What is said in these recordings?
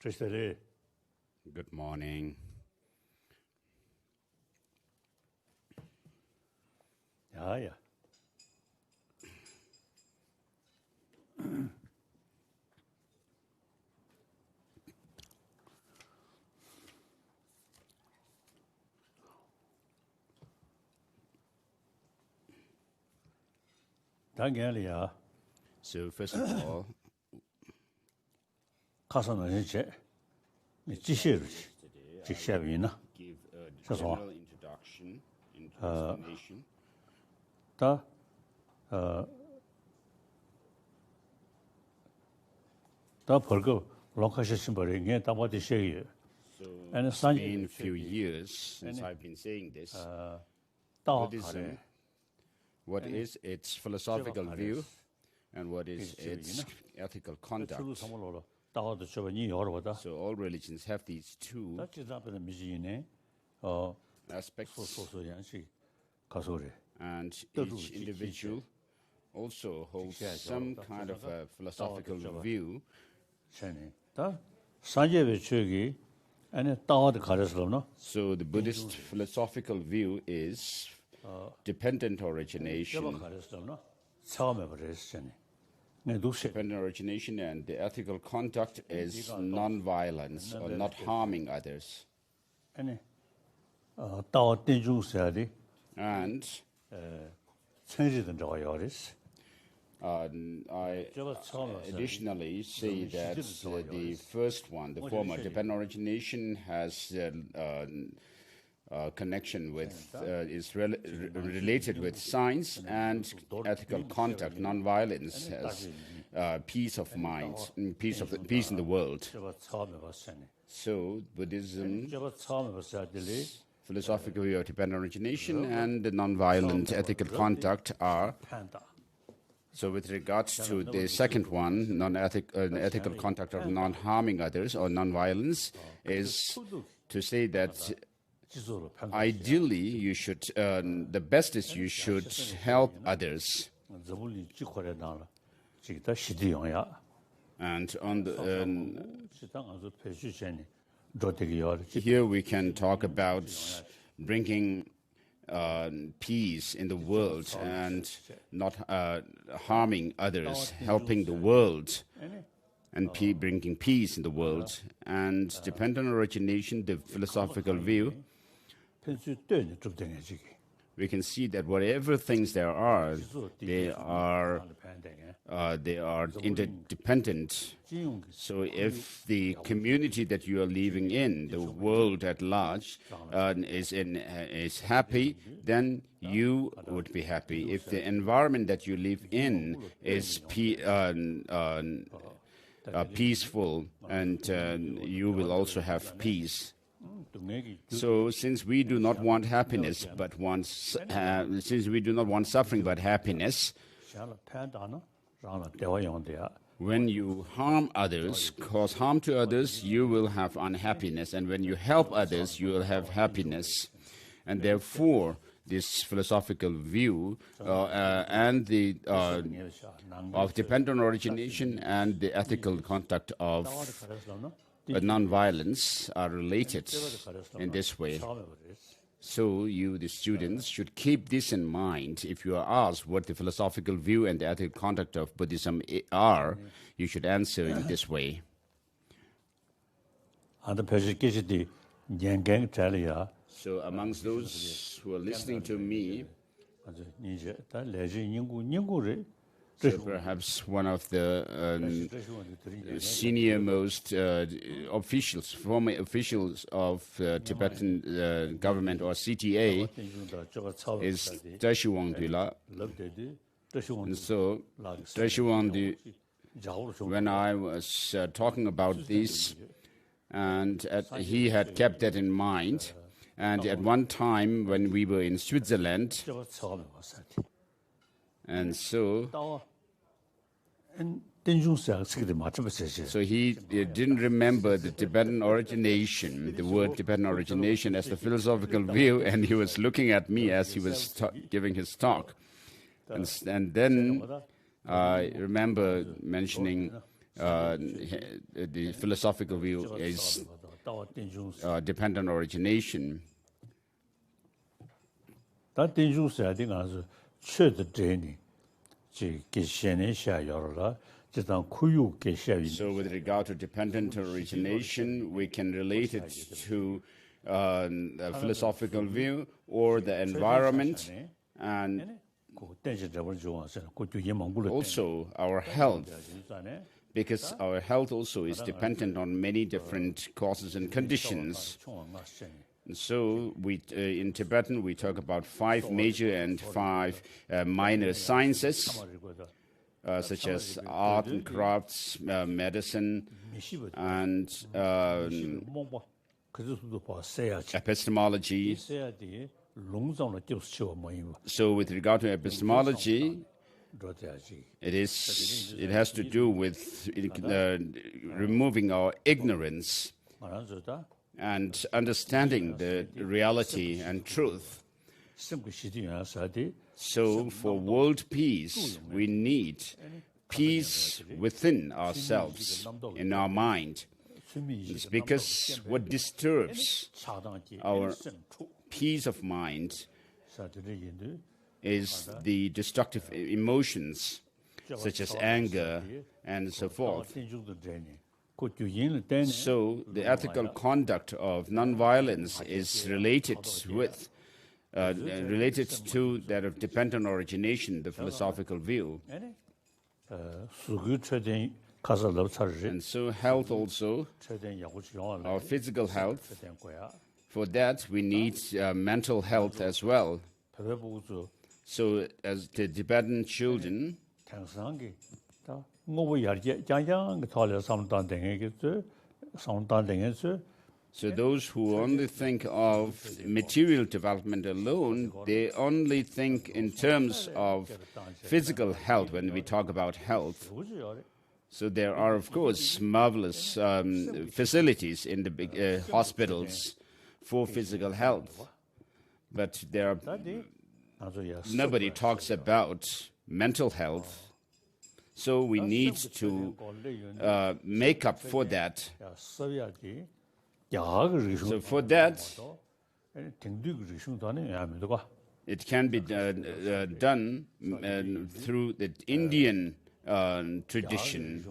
Good morning. Yeah. So first of all, give a general introduction into explanation. So it's been a few years since I've been saying this. Buddhism, what is its philosophical view and what is its ethical conduct. So all religions have these two aspects, and each individual also holds some kind of a philosophical view. So the Buddhist philosophical view is dependent origination. Dependent origination, and the ethical conduct is non-violence or not harming others. And I additionally say that the first one, the former, dependent origination, has connection with, is related with science, and ethical conduct, non-violence, has peace of mind, peace in the world. So Buddhism, philosophical view of dependent origination, and the non-violent ethical conduct are. So with regards to the second one, ethical conduct of non-harming others or non-violence, is to say that ideally you should, the best is you should help others. And on the, here we can talk about bringing peace in the world and not harming others, helping the world and bringing peace in the world. And dependent origination, the philosophical view, we can see that whatever things there are, they are interdependent. So if the community that you are living in, the world at large, is happy, then you would be happy. If the environment that you live in is peaceful, and you will also have peace. So since we do not want happiness, but since we do not want suffering but happiness, when you harm others, cause harm to others, you will have unhappiness, and when you help others, you will have happiness. And therefore, this philosophical view and the of dependent origination and the ethical conduct of non-violence are related in this way. So you, the students, should keep this in mind. If you are asked what the philosophical view and the ethical conduct of Buddhism are, you should answer in this way. So amongst those who are listening to me, so perhaps one of the senior most officials, former officials of Tibetan government or CTA is Tashiwangdula. And so Tashiwangdu, when I was talking about this, and he had kept that in mind, and at one time when we were in Switzerland, and so he didn't remember the Tibetan origination, the word Tibetan origination as the philosophical view, and he was looking at me as he was giving his talk. And then I remember mentioning the philosophical view is dependent origination. That dangerous, I think, as a church training, So with regard to dependent origination, we can relate it to a philosophical view or the environment and also our health, because our health also is dependent on many different causes and conditions. And so in Tibetan, we talk about 5 major and 5 minor sciences, such as art and crafts, medicine, and epistemology. So with regard to epistemology, it has to do with removing our ignorance and understanding the reality and truth. So for world peace, we need peace within ourselves, in our mind. It's because what disturbs our peace of mind is the destructive emotions, such as anger and so forth. So the ethical conduct of nonviolence is related to that of dependent origination, the philosophical view. And so health also, our physical health, for that we need mental health as well. So as the Tibetan children, so those who only think of material development alone, they only think in terms of physical health when we talk about health. So there are, of course, marvelous facilities in the big hospitals for physical health. But nobody talks about mental health. So we need to make up for that. So for that, it can be done through the Indian tradition.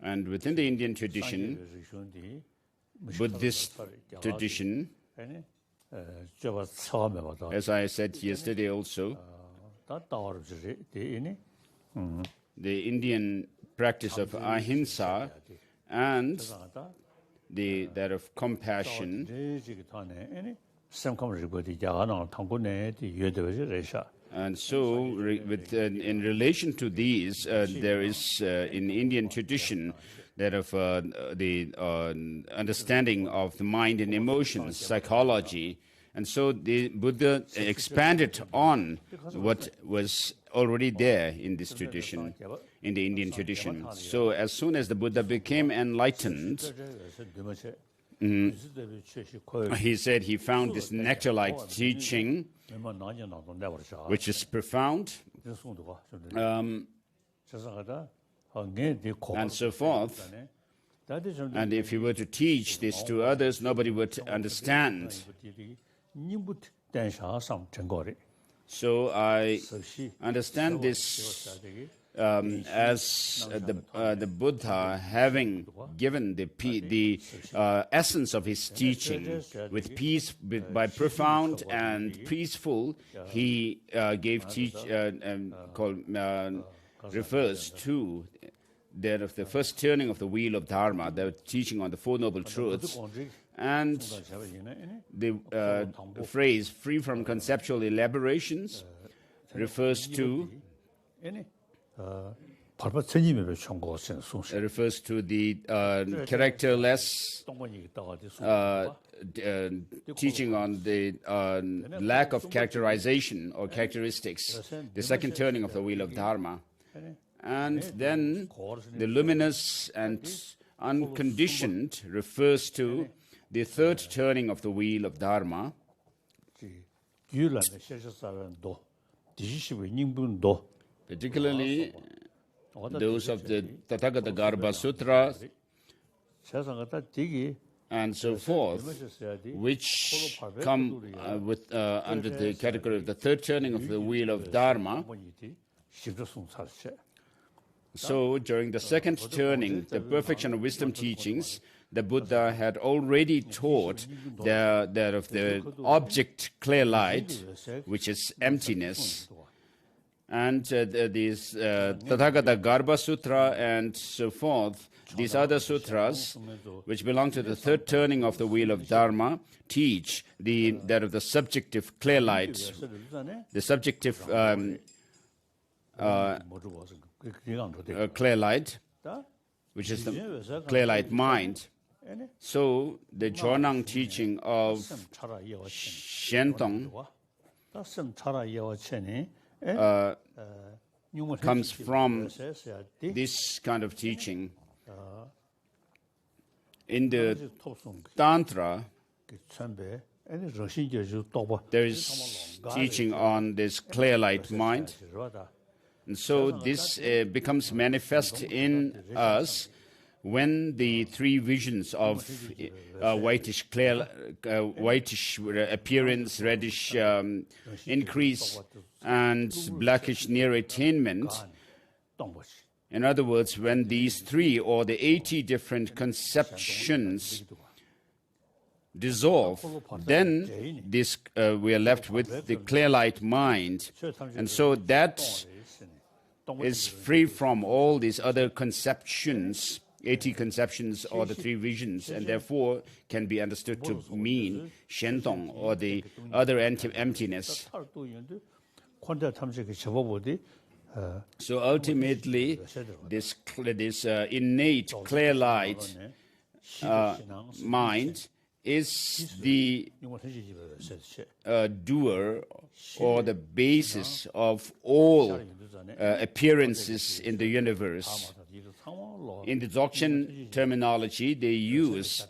And within the Indian tradition, Buddhist tradition, as I said yesterday also, the Indian practice of ahimsa and that of compassion. And so in relation to these, there is in Indian tradition that of the understanding of the mind and emotions, psychology. And so the Buddha expanded on what was already there in this tradition, in the Indian tradition. So as soon as the Buddha became enlightened, he said he found this nectar-like teaching, which is profound, and so forth. And if he were to teach this to others, nobody would understand. So I understand this as the Buddha having given the essence of his teaching with peace, by profound and peaceful. He refers to that of the first turning of the wheel of Dharma, the teaching on the Four Noble Truths, and the phrase free from conceptual elaborations refers to the characterless teaching on the lack of characterization or characteristics, the second turning of the wheel of Dharma. And then the luminous and unconditioned refers to the third turning of the wheel of Dharma. Particularly those of the Tathagata Garbha Sutra, and so forth, which come under the category of the third turning of the wheel of Dharma. So during the second turning, the perfection of wisdom teachings, the Buddha had already taught that of the object clear light, which is emptiness. And these Tathagata Garbha Sutra and so forth, these other sutras, which belong to the third turning of the wheel of Dharma, teach that of the subjective clear light, the subjective clear light, which is the clear light mind. So the Chonang teaching of Shentong comes from this kind of teaching. In the Tantra, there is teaching on this clear light mind. And so this becomes manifest in us when the three visions of whitish appearance, reddish increase, and blackish near attainment. In other words, when these three or the 80 different conceptions dissolve, then this we are left with the clear light mind. And so that is free from all these other conceptions, 80 conceptions or the three visions, and therefore can be understood to mean Shentong or the other emptiness. So ultimately, this innate clear light mind is the doer or the basis of all appearances in the universe. In the Dzogchen terminology, they use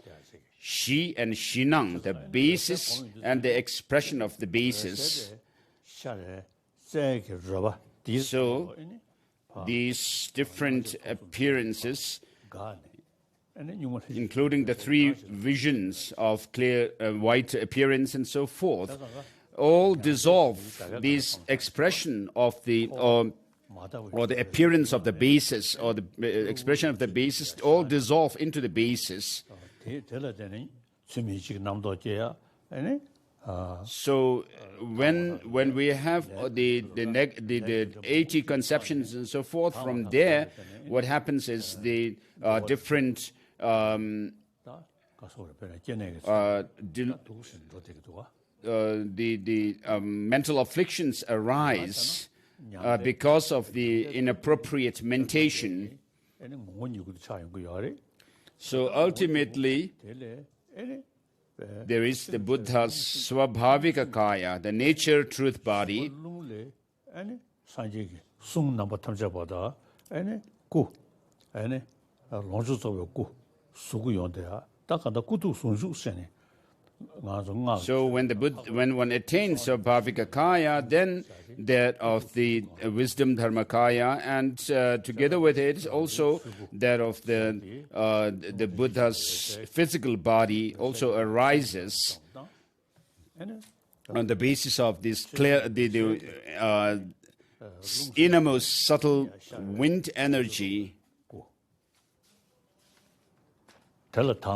Shi and Shinang, the basis and the expression of the basis. So these different appearances, including the three visions of clear white appearance and so forth, all dissolve this expression of the or the appearance of the basis or the expression of the basis, all dissolve into the basis. So when we have the 80 conceptions and so forth, from there, what happens is the different mental afflictions arise because of the inappropriate mentation. So ultimately, there is the Buddha's Swabhavika Kaya, the nature truth body. So when one attains Swabhavika Kaya, then that of the wisdom Dharmakaya, and together with it also that of the Buddha's physical body also arises on the basis of this clear, the innermost subtle wind energy.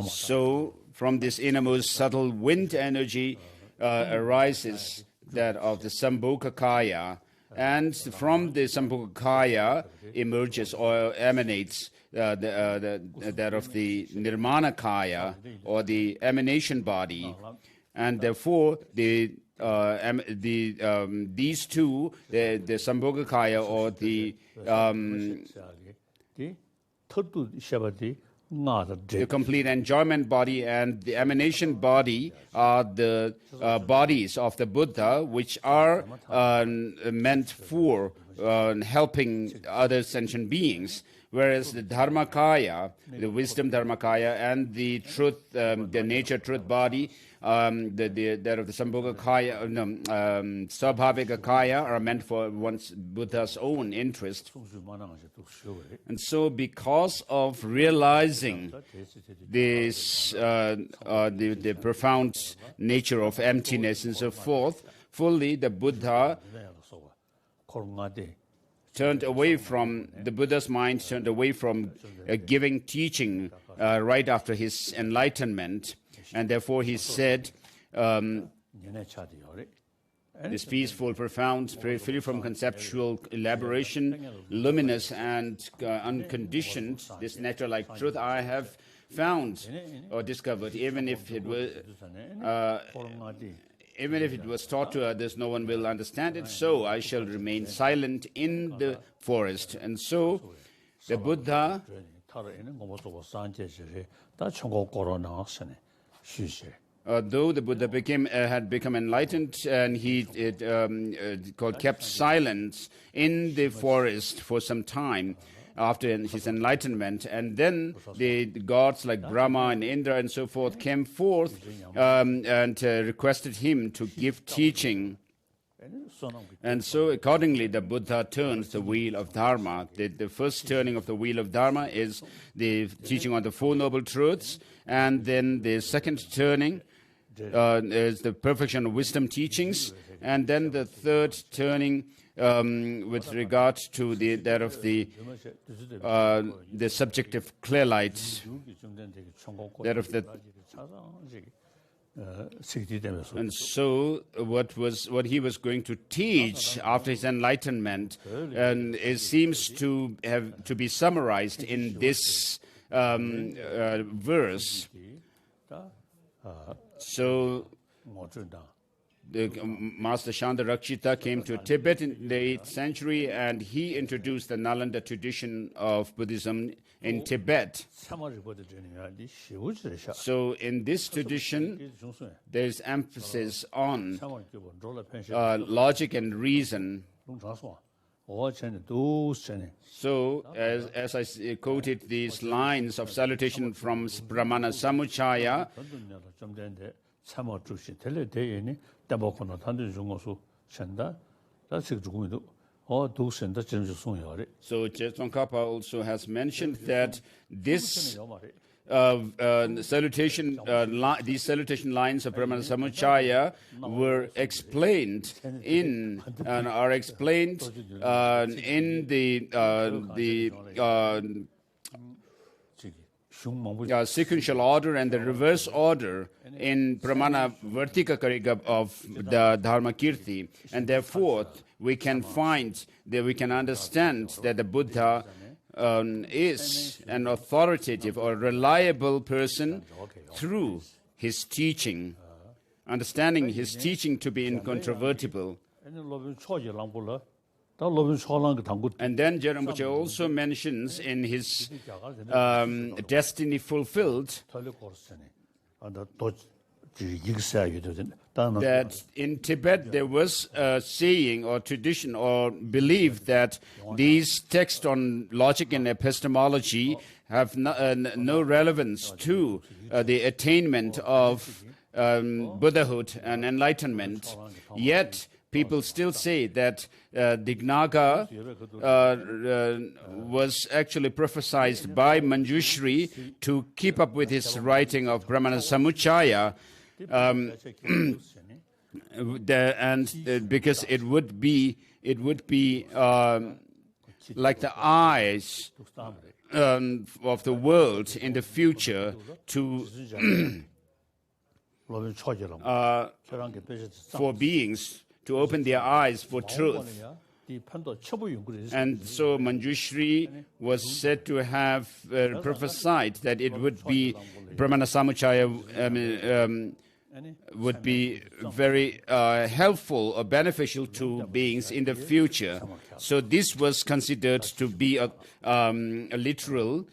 So from this innermost subtle wind energy arises that of the Sambhogakaya, and from the Sambhogakaya emerges or emanates that of the Nirmanakaya, or the emanation body, and therefore these two, the Sambhogakaya or the complete enjoyment body and the emanation body are the bodies of the Buddha, which are meant for helping other sentient beings. Whereas the Dharmakaya, the wisdom Dharmakaya, and the truth, the nature truth body, that of the Sambhogakaya, Swabhavika are meant for one's Buddha's own interest. And so because of realizing this, the profound nature of emptiness and so forth, fully the Buddha turned away from, the Buddha's mind turned away from giving teaching right after his enlightenment, and therefore he said, this peaceful, profound, free from conceptual elaboration, luminous and unconditioned, this nature-like truth I have found or discovered, even if it was taught to others, no one will understand it, so I shall remain silent in the forest. And so the Buddha, though the Buddha had become enlightened, and he kept silence in the forest for some time after his enlightenment, and then the gods like Brahma and Indra and so forth came forth and requested him to give teaching. And so accordingly the Buddha turns the wheel of Dharma. The first turning of the wheel of Dharma is the teaching on the Four Noble Truths, and then the second turning is the perfection of wisdom teachings, and then the third turning with regard to that of the subjective clear light, that of the. And so what he was going to teach after his enlightenment, and it seems to be summarized in this verse. So the Master Shantarakshita came to Tibet in the 8th century, and he introduced the Nalanda tradition of Buddhism in Tibet. So in this tradition, there is emphasis on logic and reason. So, as I quoted these lines of salutation from Brahmana Samuchaya, so Tsongkhapa also has mentioned that this these salutation lines of Brahmana Samuchaya were explained in and are explained in the sequential order and the reverse order in Pramana Vartika Kariga of the Dharmakirti, and therefore we can find that we can understand that the Buddha is an authoritative or reliable person through his teaching, understanding his teaching to be incontrovertible. And then Rinpoche also mentions in his Destiny Fulfilled that in Tibet there was a saying or tradition or belief that these texts on logic and epistemology have no relevance to the attainment of Buddhahood and enlightenment. Yet people still say that Dignaga was actually prophesied by Manjushri to keep up with his writing of Brahmana Samuchaya, because it would be like the eyes of the world in the future to for beings to open their eyes for truth. And so Manjushri was said to have prophesied that it would be Brahmana Samuchaya would be very helpful or beneficial to beings in the future. So this was considered to be literally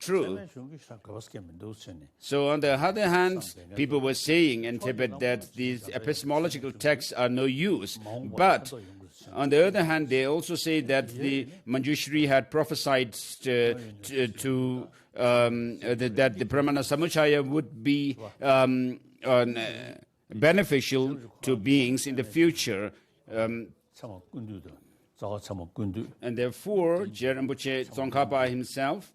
true. So on the other hand, people were saying in Tibet that these epistemological texts are no use. But on the other hand, they also say that the Manjushri had prophesied that the Pramana Samuchaya would be beneficial to beings in the future. And therefore, Rinpoche Tsongkhapa himself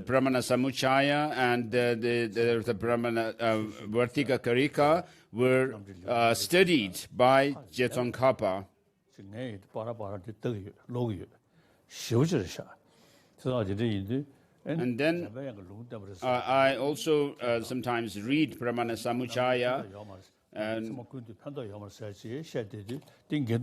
Pramana Samuchaya and the Pramana Vartika Karika were studied by Tsongkhapa. And then I also sometimes read Pramana Samuchaya. And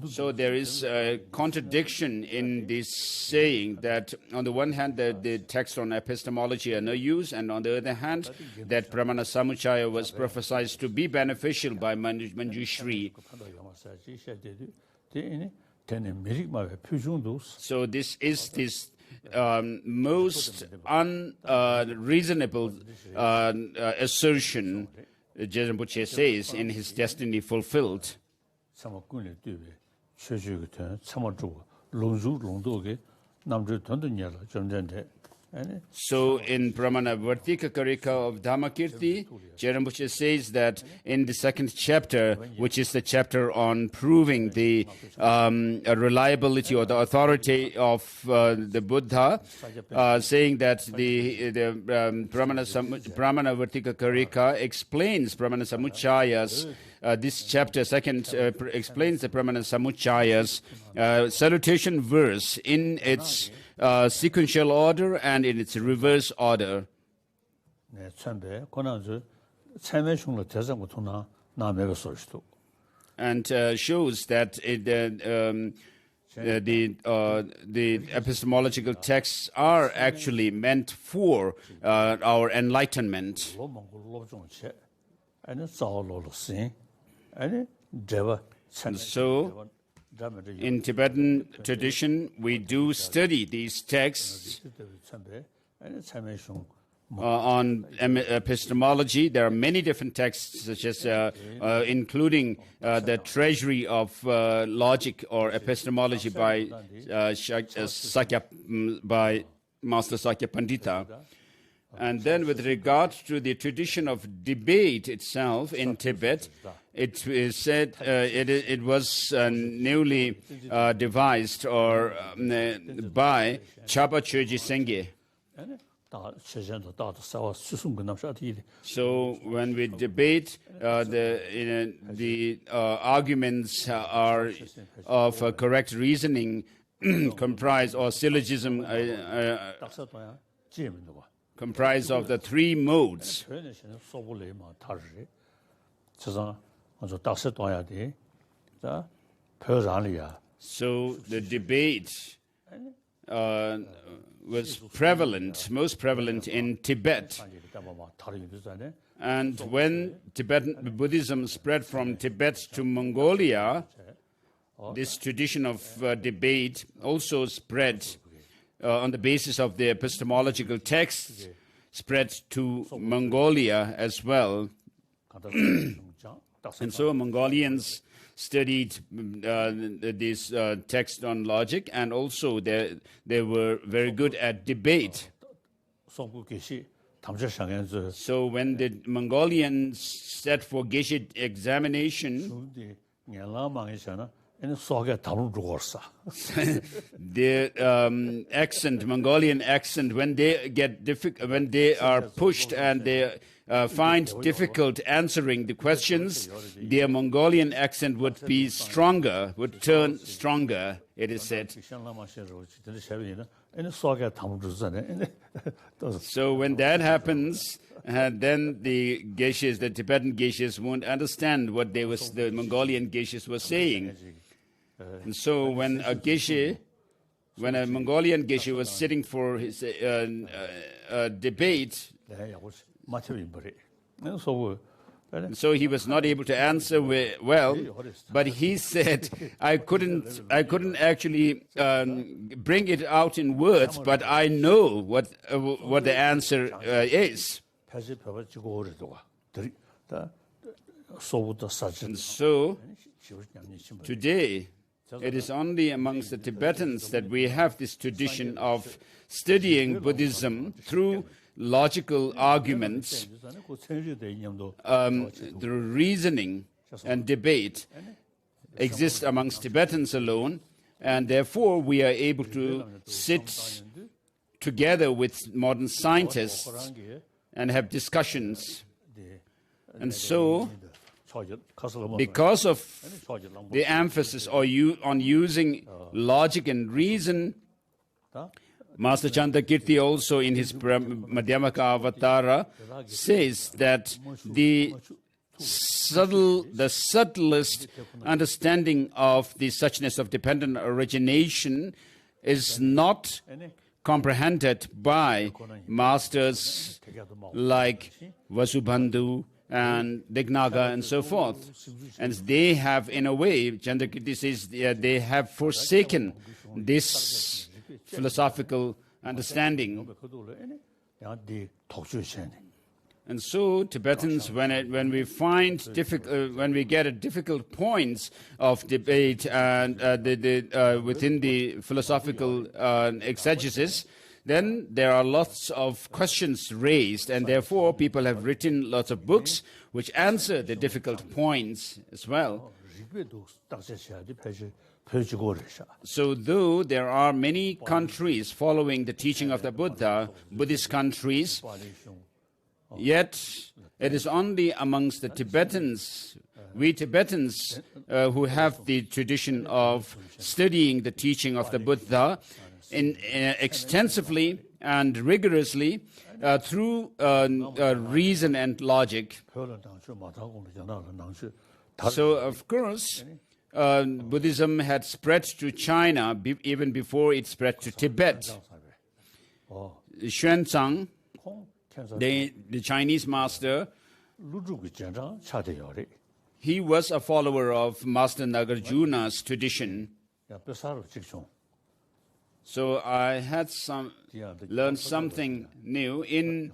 so there is a contradiction in this saying that on the one hand the text on epistemology are no use, and on the other hand that Pramana Samuchaya was prophesied to be beneficial by Manjushri. So this is this most unreasonable assertion Rinpoche says in his Destiny Fulfilled. So in Pramana Vartika Karika of Dhammakirti, Rinpoche says that in the second chapter, which is the chapter on proving the reliability or the authority of the Buddha, saying that the Pramana Vartika Karika explains Pramana Samuchaya's this chapter, second, explains the Pramana Samuchaya's salutation verse in its sequential order and in its reverse order. And shows that the epistemological texts are actually meant for our enlightenment. And so, in Tibetan tradition, we do study these texts on epistemology. There are many different texts, such as including the Treasury of Logic or Epistemology by by Master Sakya Pandita. And then with regard to the tradition of debate itself in Tibet, it is said it was newly devised or by Chaba Choji Sengye. So when we debate, the arguments are of correct reasoning comprise, or syllogism comprise of the three modes. So the debate was prevalent, most prevalent in Tibet. And when Tibetan Buddhism spread from Tibet to Mongolia, this tradition of debate also spread on the basis of the epistemological texts, spread to Mongolia as well. And so Mongolians studied this text on logic, and also they were very good at debate. So when the Mongolians set for Geshe examination, the accent, Mongolian accent, when they are pushed and they find difficult answering the questions, their Mongolian accent would be stronger, would turn stronger, it is said. So when that happens, then the Geshes, the Tibetan Geshes, won't understand what the Mongolian Geshes were saying. And so when a Mongolian Geshe was sitting for his debate, And so he was not able to answer well, but he said, I couldn't actually bring it out in words, but I know what the answer is. And so today, it is only amongst the Tibetans that we have this tradition of studying Buddhism through logical arguments, the reasoning and debate exists amongst Tibetans alone, and therefore we are able to sit together with modern scientists and have discussions. And so, because of the emphasis on using logic and reason, Master Chandrakirti also in his Madhyamaka Avatara says that the subtlest understanding of the suchness of dependent origination is not comprehended by masters like Vasubandhu and Dignaga and so forth. And they have, in a way, Chandrakirti says, they have forsaken this philosophical understanding. And so Tibetans, when we get at difficult points of debate and within the philosophical exegesis, then there are lots of questions raised, and therefore people have written lots of books which answer the difficult points as well. So though there are many countries following the teaching of the Buddha, Buddhist countries, yet it is only amongst the Tibetans, we Tibetans who have the tradition of studying the teaching of the Buddha extensively and rigorously through reason and logic. So of course, Buddhism had spread to China even before it spread to Tibet. Xuanzang, the Chinese master, he was a follower of Master Nagarjuna's tradition. So I had learned something new. In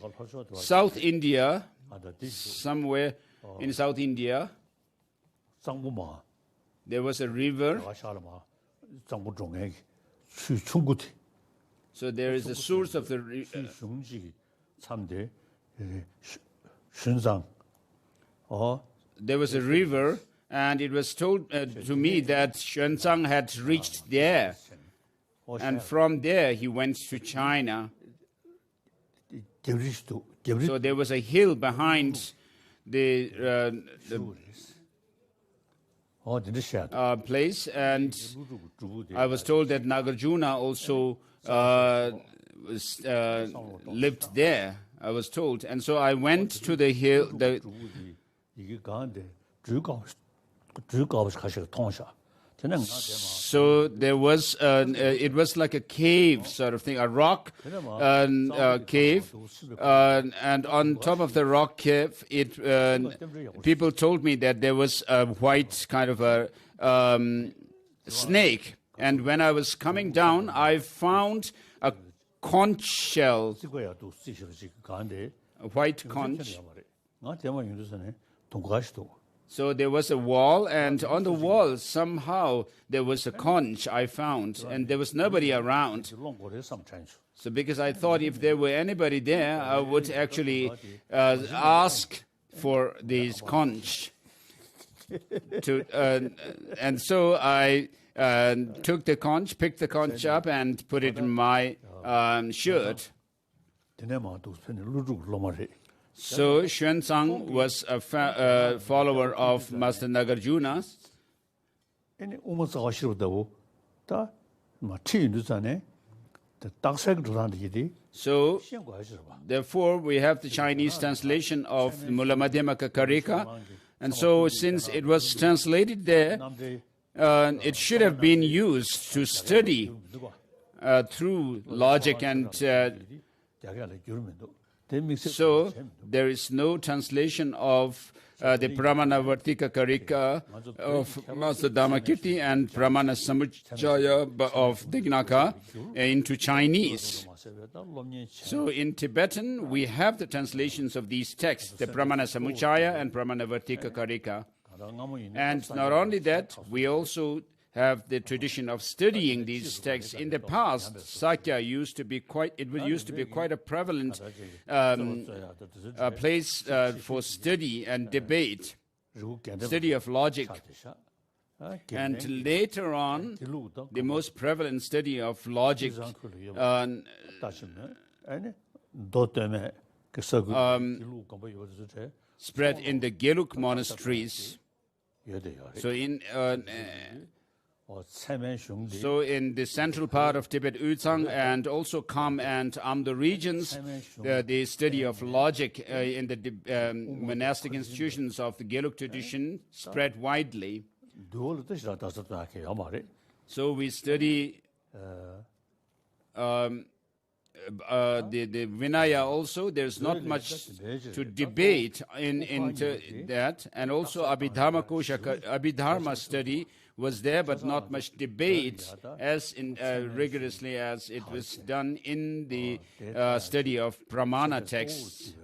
South India, somewhere in South India, there was a river. So there is a source of the river. There was a river, and it was told to me that Xuanzang had reached there. And from there, he went to China. So there was a hill behind the place, and I was told that Nagarjuna also lived there, I was told. And so I went to the hill. So there was, it was like a cave sort of thing, a rock cave, and on top of the rock cave, people told me that there was a white kind of a snake. And when I was coming down, I found a conch shell, a white conch. So there was a wall, and on the wall somehow there was a conch I found, and there was nobody around. So because I thought if there were anybody there, I would actually ask for this conch. And so I took the conch, picked the conch up, and put it in my shirt. So Xuanzang was a follower of Master Nagarjuna. So, therefore, we have the Chinese translation of Mula Madhyamaka Karika. And so, since it was translated there, it should have been used to study through logic and So there is no translation of the Pramana Vartika Karika of Master Dhammakirti and Pramana Samuchaya of Dignaka into Chinese. So in Tibetan, we have the translations of these texts, the Pramana Samuchaya and Pramana Vartika Karika. And not only that, we also have the tradition of studying these texts. In the past, Sakya used to be quite a prevalent place for study and debate, study of logic. And later on, the most prevalent study of logic spread in the Geluk monasteries. So in the central part of Tibet, Uzang, and also Kham and Amdo regions, the study of logic in the monastic institutions of the Geluk tradition spread widely. So we study the Vinaya also. There's not much to debate into that. And also Abhidharma study was there, but not much debate as rigorously as it was done in the study of Pramana texts.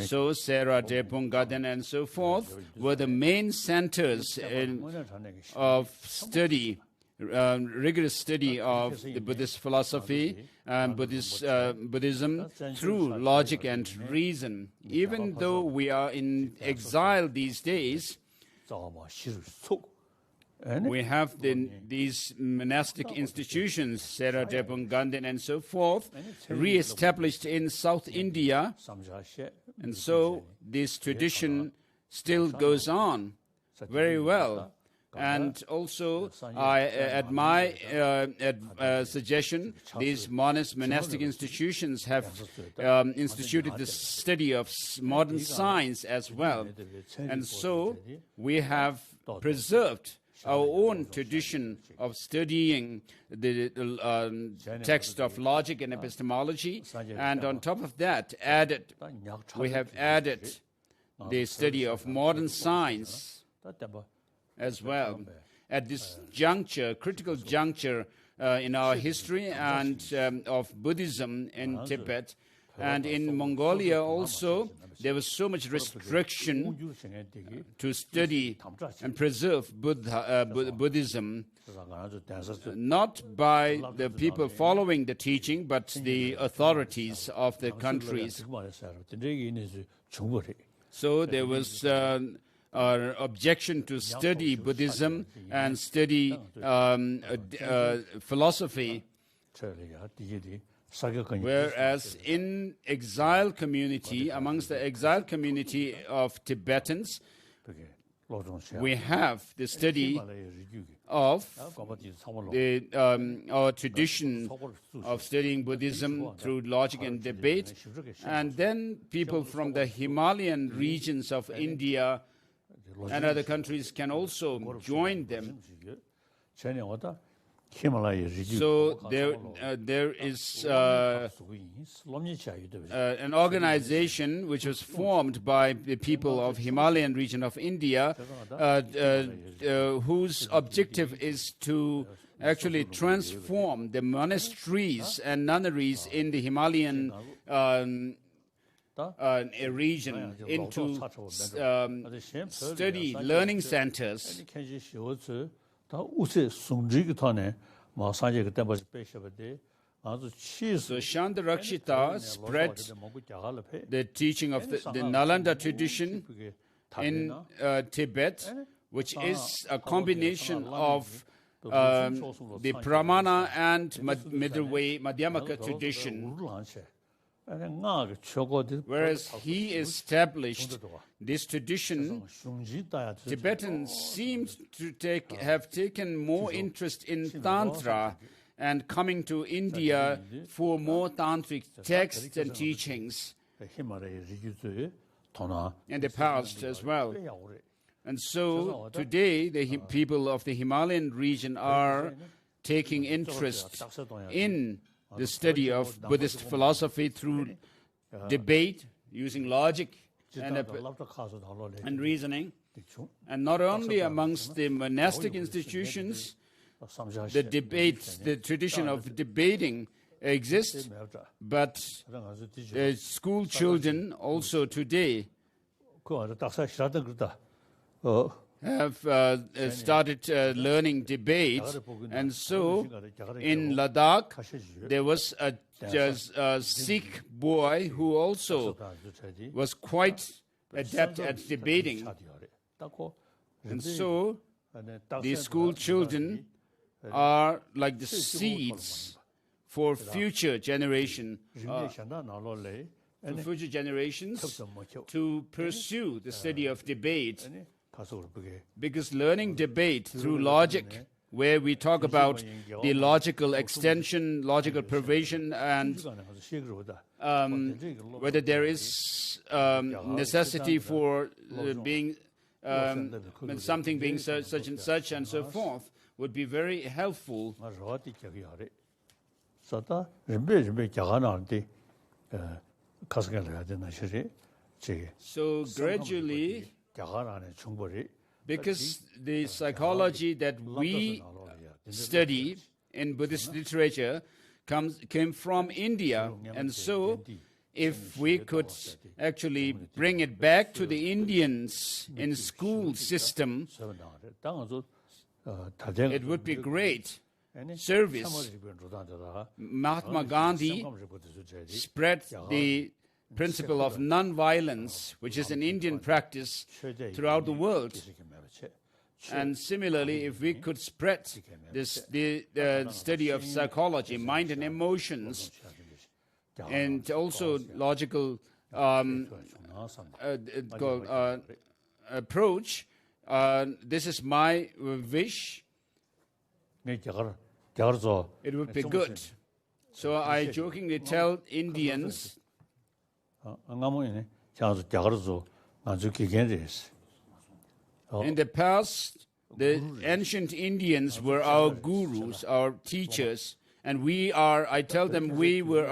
So Sera, Drepung, Gaden, and so forth were the main centers of study, rigorous study of the Buddhist philosophy and Buddhism through logic and reason. Even though we are in exile these days, we have these monastic institutions, Sera, Drepung, Ganden, and so forth, re-established in South India. And so this tradition still goes on very well. And also, at my suggestion, these monastic institutions have instituted the study of modern science as well. And so we have preserved our own tradition of studying the text of logic and epistemology. And on top of that, we have added the study of modern science as well. At this juncture, critical juncture in our history and of Buddhism in Tibet and in Mongolia also, there was so much restriction to study and preserve Buddhism, not by the people following the teaching, but the authorities of the countries. So there was our objection to study Buddhism and study philosophy, whereas in exile community, amongst the exile community of Tibetans, we have the study of our tradition of studying Buddhism through logic and debate, and then people from the Himalayan regions of India and other countries can also join them. So there is an organization which was formed by the people of Himalayan region of India, whose objective is to actually transform the monasteries and nunneries in the Himalayan region into study learning centers. So Shandarakshita spread the teaching of the Nalanda tradition in Tibet, which is a combination of the Pramana and middle-way Madhyamaka tradition. Whereas he established this tradition, Tibetans seemed to have taken more interest in Tantra and coming to India for more tantric texts and teachings in the past as well. And so today the people of the Himalayan region are taking interest in the study of Buddhist philosophy through debate, using logic and reasoning. And not only amongst the monastic institutions, the tradition of debating exists, but school children also today have started learning debate. And so in Ladakh, there was a Sikh boy who also was quite adept at debating. And so the school children are like the seeds for future generation, for future generations to pursue the study of debate. Because learning debate through logic, where we talk about the logical extension, logical pervasion, and whether there is necessity for being something being such and such and so forth, would be very helpful. So gradually, because the psychology that we study in Buddhist literature came from India, and so if we could actually bring it back to the Indians in school system, it would be great service. Mahatma Gandhi spread the principle of non-violence, which is an Indian practice, throughout the world. And similarly, if we could spread the study of psychology, mind and emotions, and also logical approach, this is my wish. It would be good. So I jokingly tell Indians, in the past, the ancient Indians were our gurus, our teachers, and I tell them we were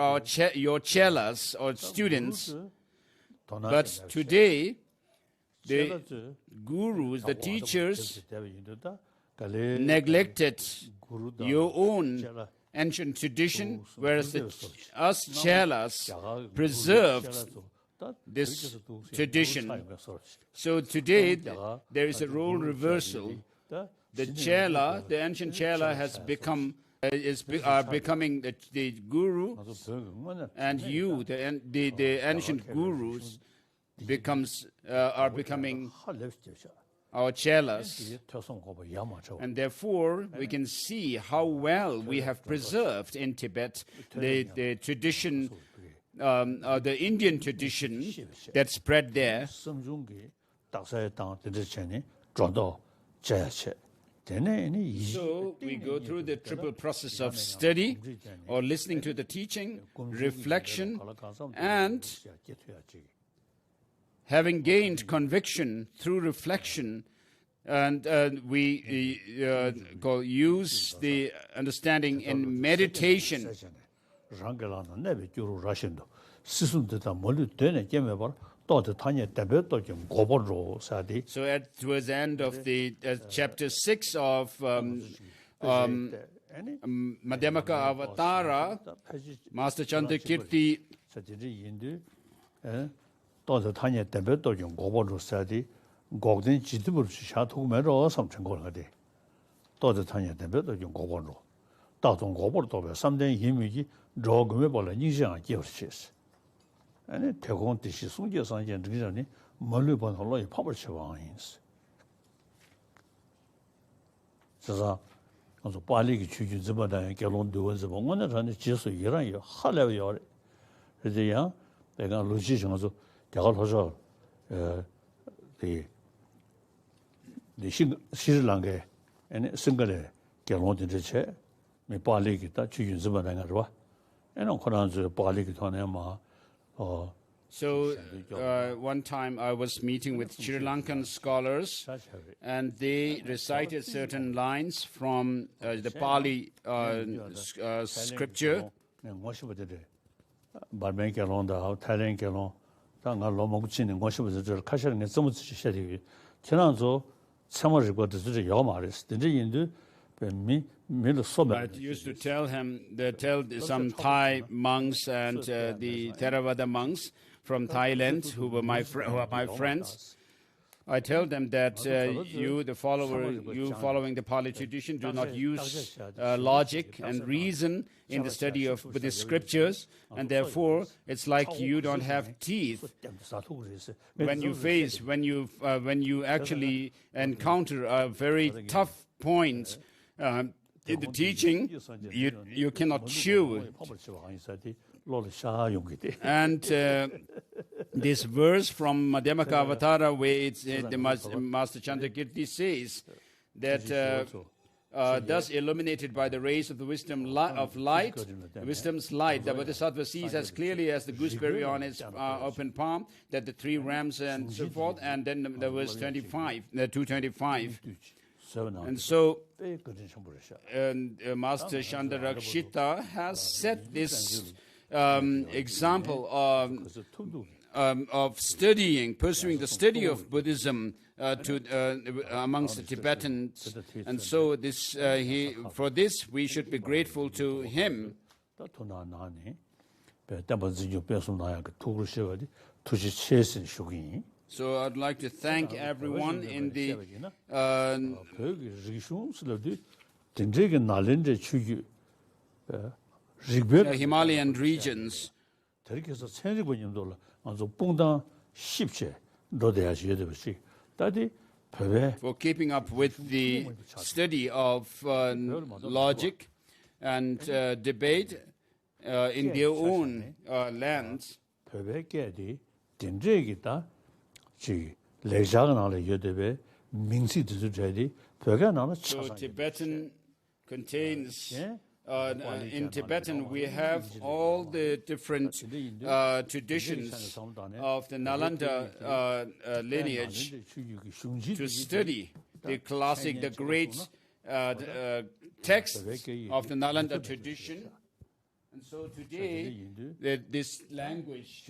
your chelas or students. But today, the gurus, the teachers, neglected your own ancient tradition, whereas us chelas preserved this tradition. So today there is a role reversal. The chela, the ancient chela, has become are becoming the guru, and you, the ancient gurus, are becoming our chelas. And therefore, we can see how well we have preserved in Tibet the tradition, the Indian tradition that spread there. So we go through the triple process of study, or listening to the teaching, reflection, and having gained conviction through reflection, and we use the understanding in meditation. So towards the end of the chapter 6 of Madhyamaka Avatara, Master Chandrakirti 아니 대공 뜻이 송제상 전들이라니 멀리 본 홀로이 파벌 치와인스. 그래서 아주 빨리 취준 집어다 결론도 저 뭔가 전에 지수 이란이 할래요. 그래서야 내가 로지 정서 대걸 해서 그 시르랑게 아니 생각에 결론도 되체 미 빨리 기타 취준 집어다 가지고 애는 코란즈 빨리 기타네 뭐 So one time I was meeting with Sri Lankan scholars, and they recited certain lines from the Pali scripture, Barmen Galonda, Thailand Galon, Tanga Lomoguchin, and Washington, Kashan, and some Shadi. Tenanzo, some of what is the Yomaris, the Hindu, middle summer. I used to tell some Thai monks and the Theravada monks from Thailand who are my friends. I tell them that you following the Pali tradition, do not use logic and reason in the study of Buddhist scriptures, and therefore it's like you don't have teeth. When you actually encounter a very tough point in the teaching, you cannot chew it. And this verse from Madhyamaka Avatara, where it's, the Master Chandrakirti says that thus illuminated by the rays of the wisdom's light, the Bodhisattva sees as clearly as the gooseberry on his open palm, that the three rams and so forth, and then the verse 25, 225. And so, Master Chandarakshita has set this example of studying, pursuing the study of Buddhism amongst the Tibetans, and so this for this we should be grateful to him. So I'd like to thank everyone in the Himalayan regions for keeping up with the study of logic and debate in their own lands. So Tibetan contains, in Tibetan we have all the different traditions of the Nalanda lineage to study the classic, the great texts of the Nalanda tradition. And so today, this language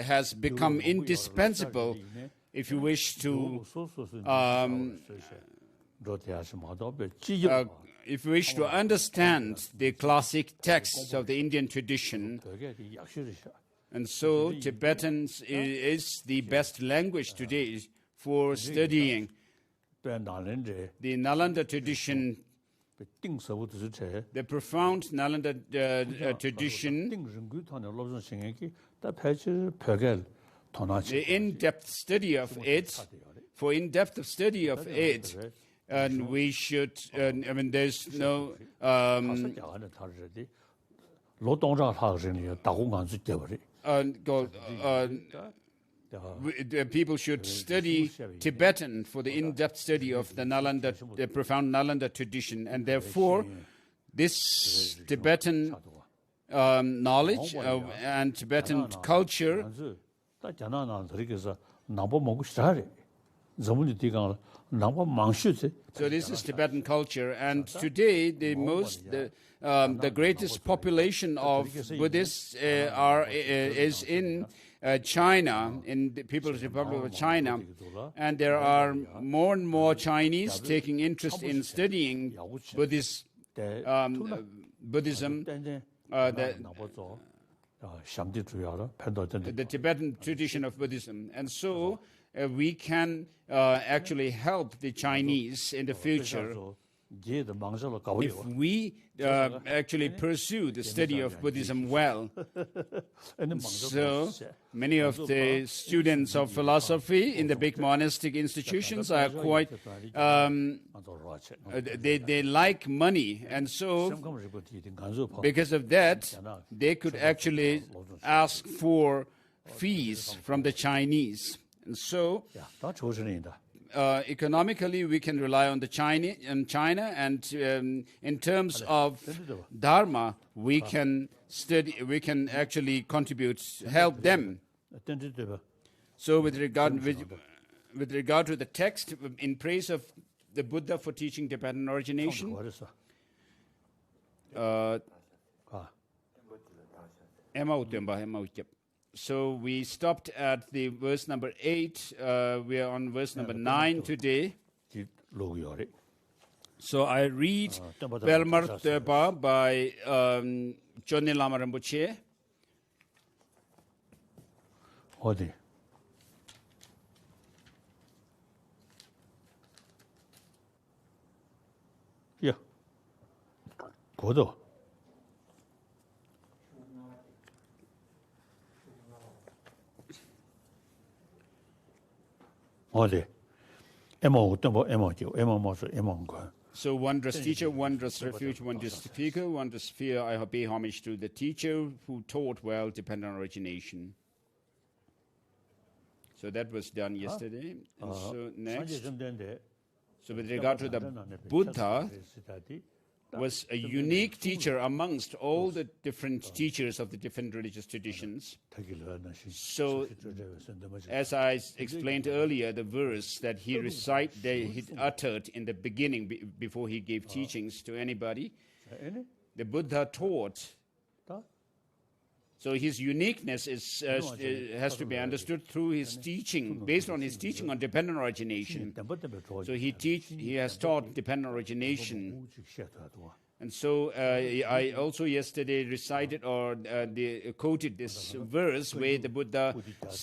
has become indispensable if you wish to understand the classic texts of the Indian tradition. And so Tibetan is the best language today for studying the Nalanda tradition. The profound Nalanda tradition, the in-depth study of it, for in-depth study of it, and we should, there's no, people should study Tibetan for the in-depth study of the Nalanda, the profound Nalanda tradition, and therefore this Tibetan knowledge and Tibetan culture. So this is Tibetan culture, and today the greatest population of Buddhists is in China, in the People's Republic of China, and there are more and more Chinese taking interest in studying Buddhism, the Tibetan tradition of Buddhism. And so we can actually help the Chinese in the future if we actually pursue the study of Buddhism well. So many of the students of philosophy in the big monastic institutions are quite, they like money, and so because of that, they could actually ask for fees from the Chinese. And so economically, we can rely on China, and in terms of Dharma, we can actually contribute, help them. So, with regard to the text in praise of the Buddha for teaching Dependent Origination, So we stopped at the verse number 8. We are on verse number 9 today. So I read Belmar Teba by Johnny Lama Rinpoche. 어디? 야, 고도. 어디? 에모 어떤 뭐 에모죠? 에모 뭐서 에모인 거. So wondrous teacher, wondrous refuge, wondrous speaker, wondrous sphere, I pay homage to the teacher who taught well, dependent origination. So that was done yesterday. And so next, so with regard to the Buddha, was a unique teacher amongst all the different teachers of the different religious traditions. So, as I explained earlier, the verse that he uttered in the beginning before he gave teachings to anybody, the Buddha taught. So his uniqueness has to be understood through his teaching, based on his teaching on dependent origination. So he has taught dependent origination. And so I also yesterday recited or quoted this verse where the Buddha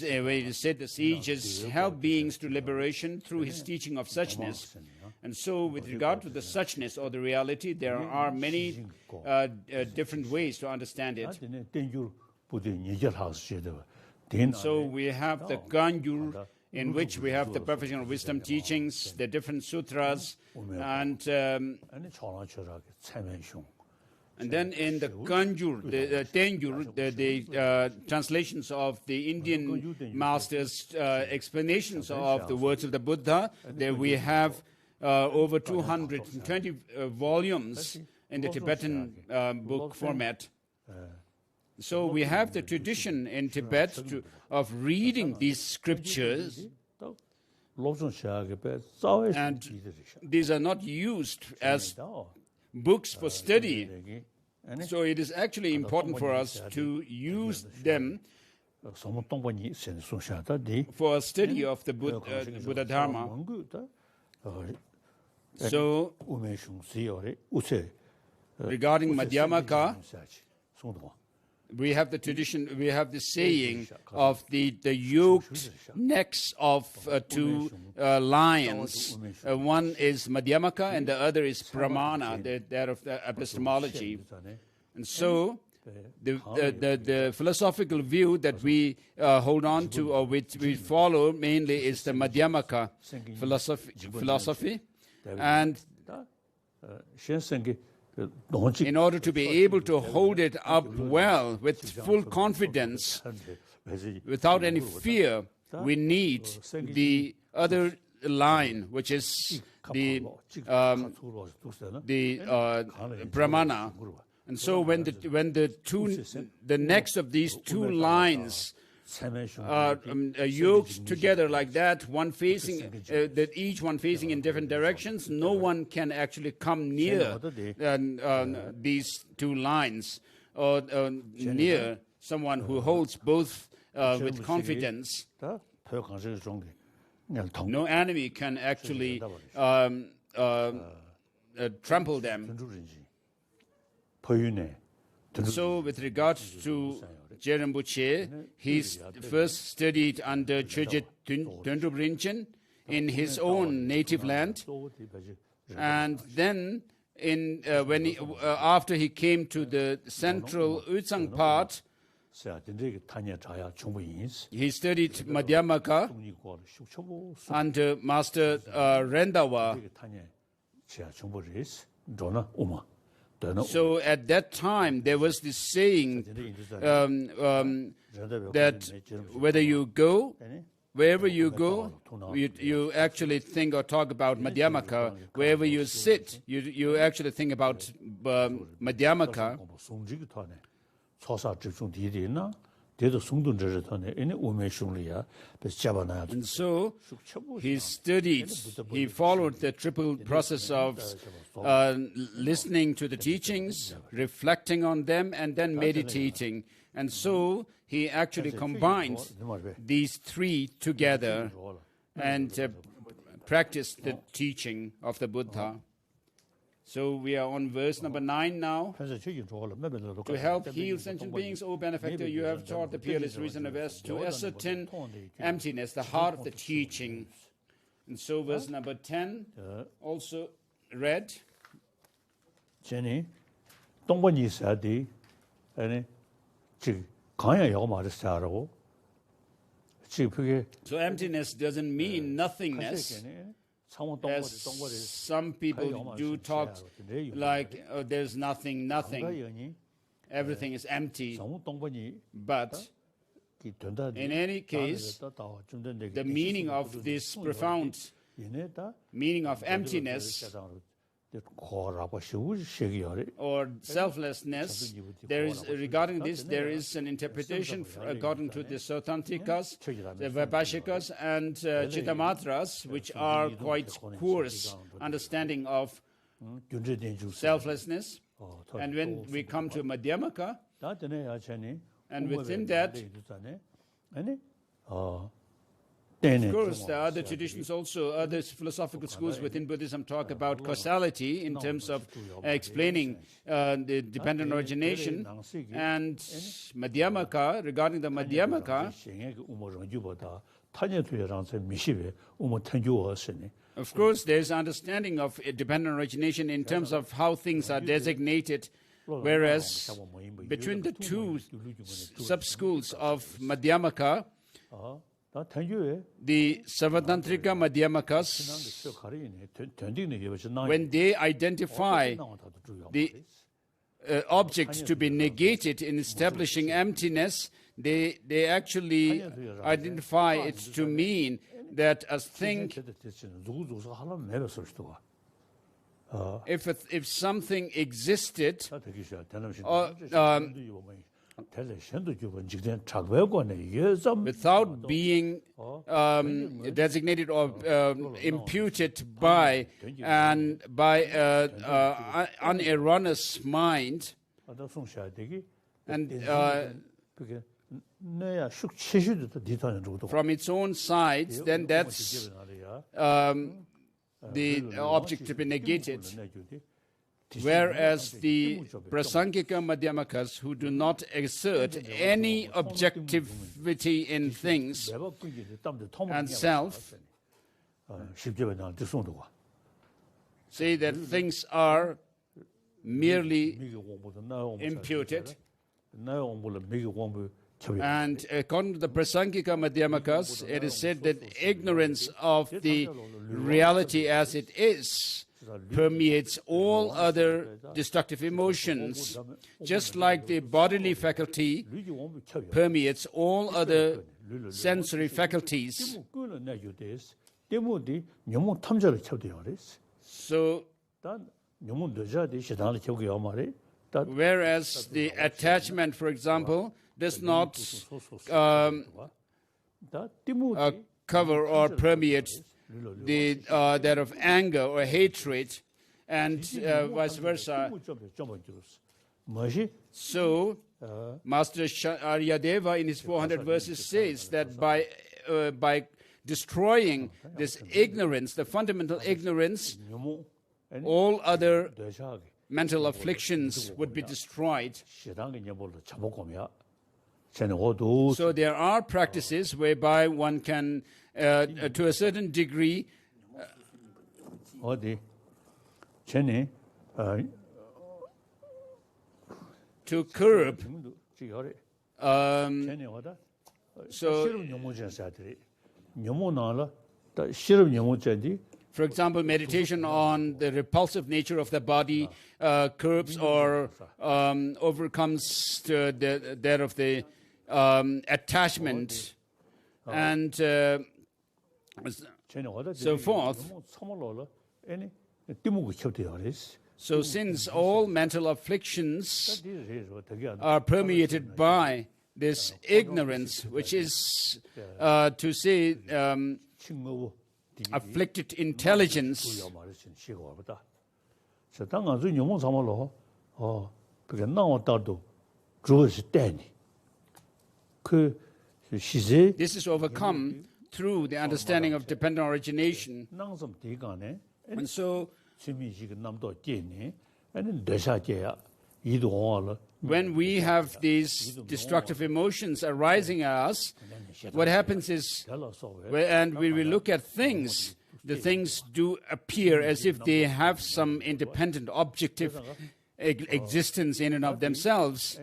where he said the sages help beings to liberation through his teaching of suchness. And so with regard to the suchness or the reality, there are many different ways to understand it. So we have the Gangyur, in which we have the perfection of wisdom teachings, the different sutras, and then in the Gangyur, the Tengyur, the translations of the Indian masters' explanations of the words of the Buddha, there we have over 220 volumes in the Tibetan book format. So we have the tradition in Tibet of reading these scriptures, and these are not used as books for study. So it is actually important for us to use them for a study of the Buddha Dharma. So, regarding Madhyamaka, we have the tradition, we have the saying of the yoked necks of two lions. One is Madhyamaka and the other is Pramana, that of the epistemology. And so the philosophical view that we hold on to or which we follow mainly is the Madhyamaka philosophy. And in order to be able to hold it up well with full confidence, without any fear, we need the other line, which is the Brahmana. And so when the necks of these two lines are yoked together like that, one facing, each one facing in different directions, no one can actually come near these two lines or near someone who holds both with confidence. No enemy can actually trample them. So with regards to Rinpoche, he first studied under Chögyet Döndrup Rinchen in his own native land, and then after he came to the central Utsang part, he studied Madhyamaka under Master Rendawa. So at that time, there was this saying that wherever you go, you actually think or talk about Madhyamaka. Wherever you sit, you actually think about Madhyamaka. And so he followed the triple process of listening to the teachings, reflecting on them, and then meditating. And so he actually combined these three together and practiced the teaching of the Buddha. So we are on verse number 9 now. To help heal sentient beings, O benefactor, you have taught the peerless reason of S to ascertain emptiness, the heart of the teaching. And so verse number 10 also read. Jenny, don't want you said the any So emptiness doesn't mean nothingness, as some people do talk like, oh, there's nothing, everything is empty. But in any case, the meaning of this profound meaning of emptiness or selflessness, regarding this, there is an interpretation according to the Sotantrikas, the Vaibhashikas, and Chittamatras, which are quite coarse understanding of selflessness. And when we come to Madhyamaka, and within that, of course, there are other traditions also, other philosophical schools within Buddhism talk about causality in terms of explaining the dependent origination. And Madhyamaka, regarding the Madhyamaka, of course, there's understanding of dependent origination in terms of how things are designated, whereas between the two sub-schools of Madhyamaka, the Savatantrika Madhyamakas, when they identify the object to be negated in establishing emptiness, they actually identify it to mean that a thing, if something existed, without being designated or imputed by an erroneous mind, and from its own side, then that's the object to be negated. Whereas the Prasangika Madhyamakas, who do not exert any objectivity in things and self, say that things are merely imputed. And according to the Prasangika Madhyamakas, it is said that ignorance of the reality as it is permeates all other destructive emotions, just like the bodily faculty permeates all other sensory faculties. So, whereas the attachment, for example, does not cover or permeate that of anger or hatred, and vice versa. So, Master Aryadeva in his 400 verses says that by destroying this ignorance, the fundamental ignorance, all other mental afflictions would be destroyed. So there are practices whereby one can, to a certain degree, to curb. For example, meditation on the repulsive nature of the body curbs or overcomes that of the attachment and so forth. So since all mental afflictions are permeated by this ignorance, which is to say afflicted intelligence, This is overcome through the understanding of dependent origination. And so, when we have these destructive emotions arising in us, what happens is, and we will look at things, the things do appear as if they have some independent, objective existence in and of themselves,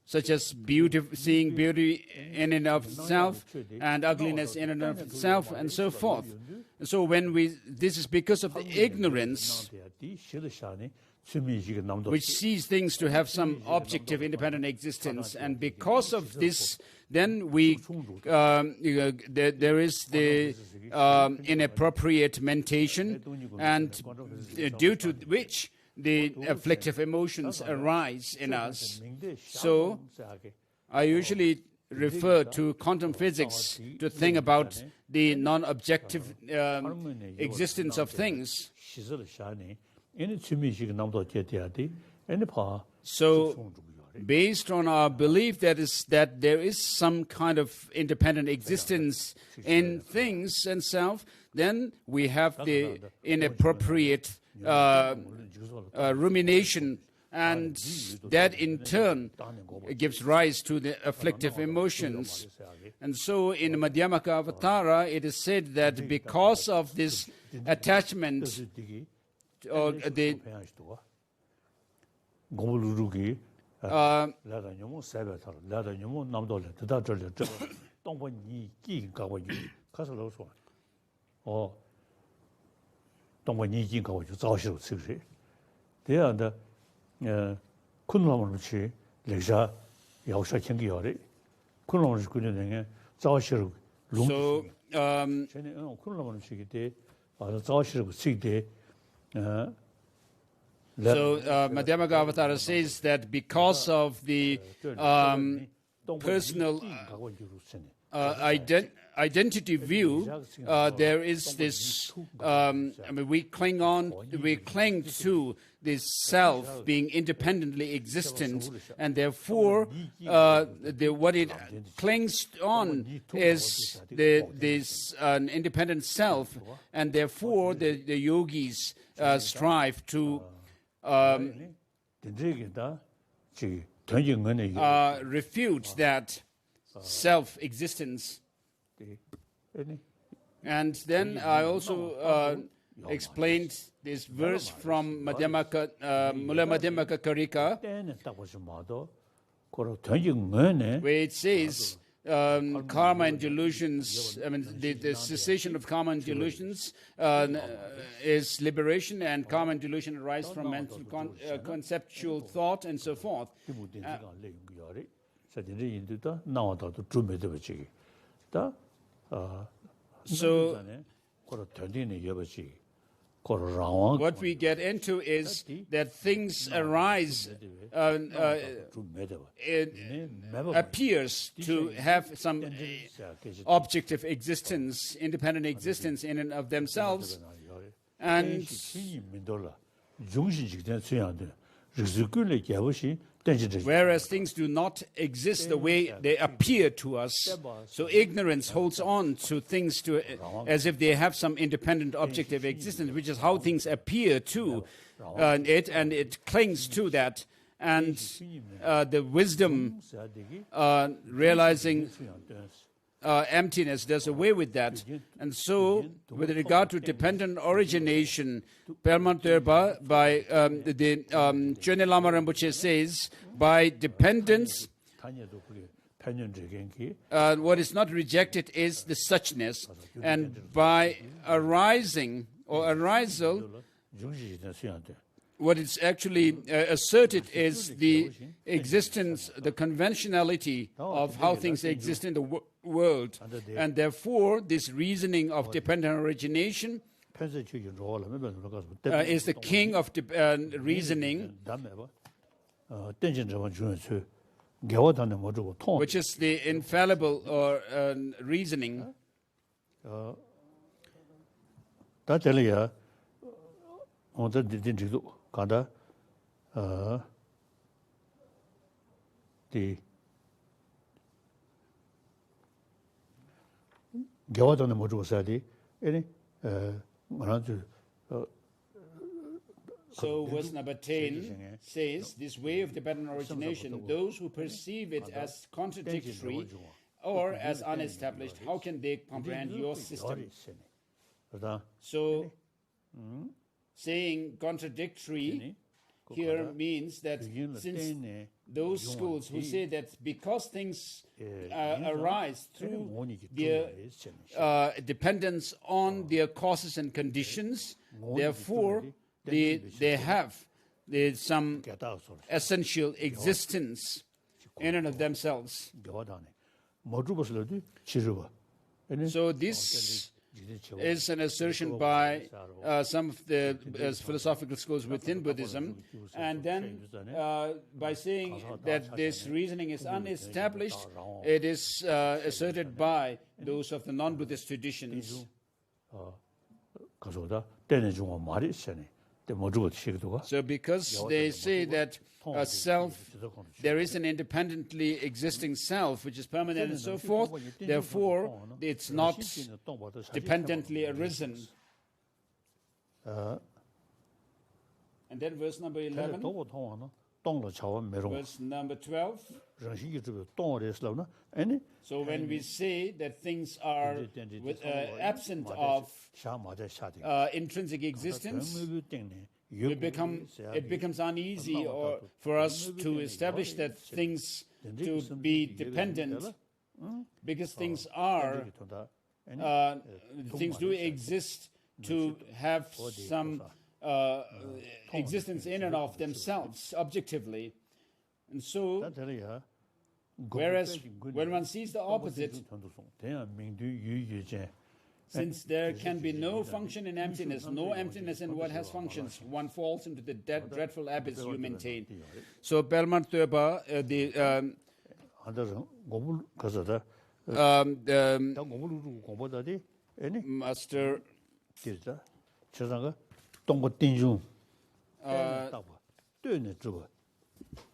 such as beauty, seeing beauty in and of itself, and ugliness in and of itself, and so forth. And so this is because of the ignorance which sees things to have some objective, independent existence, and because of this, then there is the inappropriate mentation, and due to which the afflictive emotions arise in us. So, I usually refer to quantum physics to think about the non-objective existence of things. So, based on our belief that there is some kind of independent existence in things and self, then we have the inappropriate rumination, and that in turn gives rise to the afflictive emotions. And so in Madhyamaka Avatara, it is said that because of this attachment, or the Madhyamaka Avatara says that because of the personal identity view, there is this, we cling to this self being independently existent, and therefore what it clings on is this independent self, and therefore the yogis strive to refute that self-existence. And then I also explained this verse from Mula Madhyamaka Karika, where it says karma and delusions, the cessation of karma and delusions is liberation, and karma and delusion arise from mental conceptual thought and so forth. So what we get into is that things arise, it appears to have some objective existence, independent existence in and of themselves, and whereas things do not exist the way they appear to us. So ignorance holds on to things as if they have some independent objective existence, which is how things appear to it, and it clings to that. And the wisdom realizing emptiness does away with that. And so, with regard to dependent origination, Perma Terpa by the Chöne Lama Rinpoche says, by dependence, what is not rejected is the suchness, and by arising or arisal, what is actually asserted is the existence, the conventionality of how things exist in the world. And therefore, this reasoning of dependent origination is the king of reasoning, which is the infallible or reasoning. 겨와도는 뭐 주어서야지. 아니 뭐라도 So verse number 10 says, this way of Tibetan origination, those who perceive it as contradictory or as unestablished, how can they comprehend your system? So saying contradictory here means that since those schools who say that because things arise through their dependence on their causes and conditions, therefore they have some essential existence in and of themselves. So this is an assertion by some of the philosophical schools within Buddhism, and then by saying that this reasoning is unestablished, it is asserted by those of the non-Buddhist traditions. So because they say that there is an independently existing self which is permanent and so forth, therefore it's not dependently arisen. And then verse number 11, verse number 12. So when we say that things are absent of intrinsic existence, it becomes uneasy for us to establish that things to be dependent, because things do exist to have some existence in and of themselves objectively. And so, whereas when one sees the opposite, since there can be no function in emptiness, no emptiness in what has functions, one falls into the dreadful abyss you maintain. So, Belmont Töba, Master,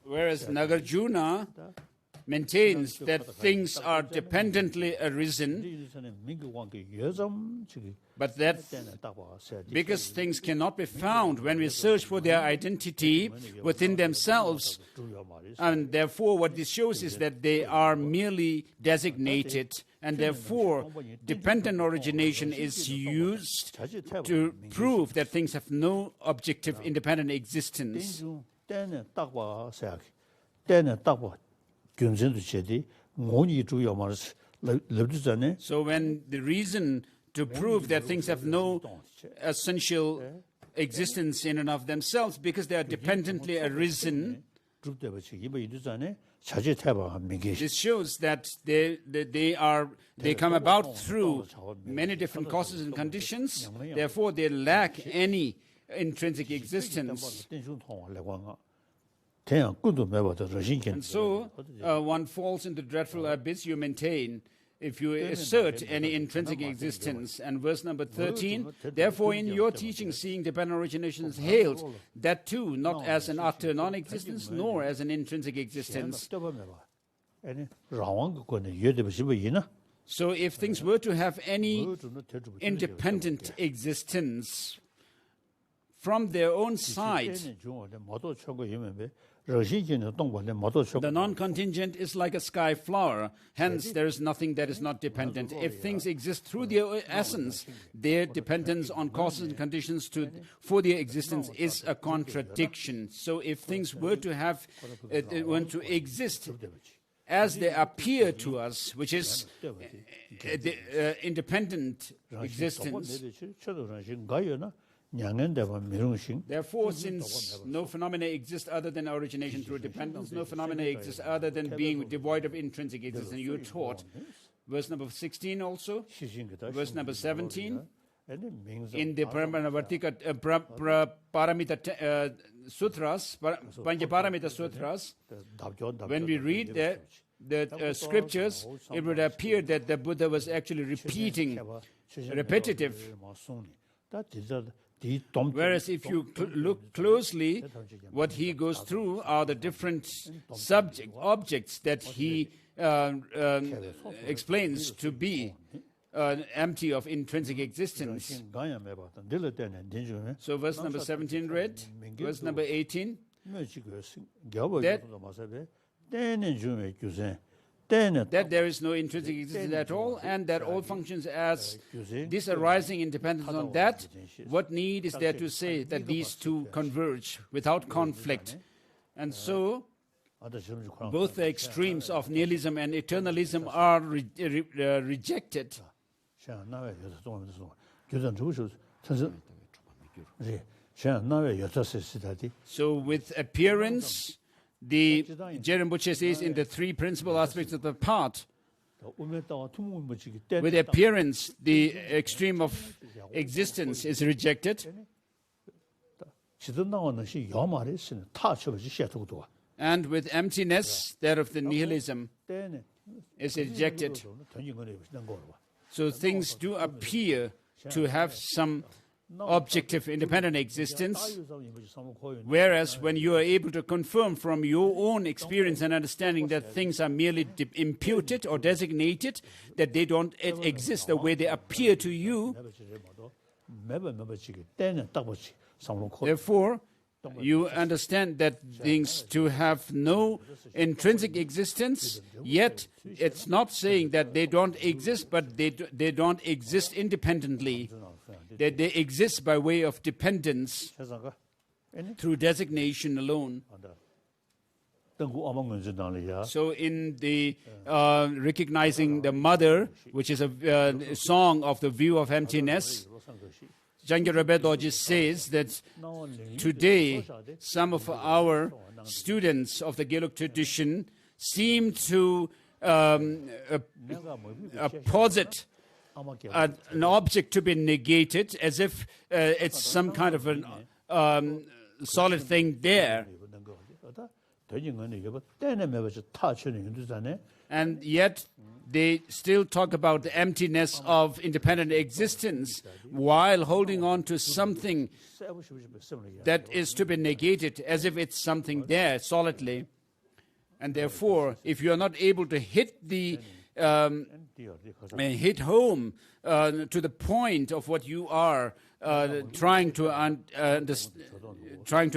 whereas Nagarjuna maintains that things are dependently arisen, but that because things cannot be found when we search for their identity within themselves, and therefore what this shows is that they are merely designated, and therefore dependent origination is used to prove that things have no objective independent existence. So when the reason to prove that things have no essential existence in and of themselves because they are dependently arisen, this shows that they come about through many different causes and conditions, therefore they lack any intrinsic existence. And so one falls into dreadful abyss you maintain if you assert any intrinsic existence. And verse number 13, therefore in your teaching seeing dependent origination is hailed, that too not as an utter non-existence nor as an intrinsic existence. So if things were to have any independent existence from their own side, the non-contingent is like a sky flower, hence there is nothing that is not dependent. If things exist through their essence, their dependence on causes and conditions for their existence is a contradiction. So if things were to exist as they appear to us, which is the independent existence, therefore, since no phenomena exist other than origination through dependence, no phenomena exist other than being devoid of intrinsic existence, and you taught verse number 16 also, verse number 17, in the Paramita Sutras, Panchaparamita Sutras, when we read the scriptures, it would appear that the Buddha was actually repetitive. Whereas if you look closely, what he goes through are the different objects that he explains to be empty of intrinsic existence. So verse number 17 read, verse number 18, that there is no intrinsic existence at all, and that all functions as this arising in dependence on that. What need is there to say that these two converge without conflict? And so, both the extremes of nihilism and eternalism are rejected. So with appearance, the Rinpoche says in the three principal aspects of the path, with appearance, the extreme of existence is rejected. And with emptiness, that of the nihilism is rejected. So things do appear to have some objective independent existence, whereas when you are able to confirm from your own experience and understanding that things are merely imputed or designated, that they don't exist the way they appear to you, therefore, you understand that things to have no intrinsic existence, yet it's not saying that they don't exist, but they don't exist independently. That they exist by way of dependence through designation alone. So in the recognizing the mother, which is a song of the view of emptiness, Jangya Rebbe Dorji says that today some of our students of the Gelug tradition seem to posit an object to be negated as if it's some kind of a solid thing there. And yet they still talk about the emptiness of independent existence while holding on to something that is to be negated as if it's something there solidly. And therefore, if you are not able to hit home to the point of what you are trying to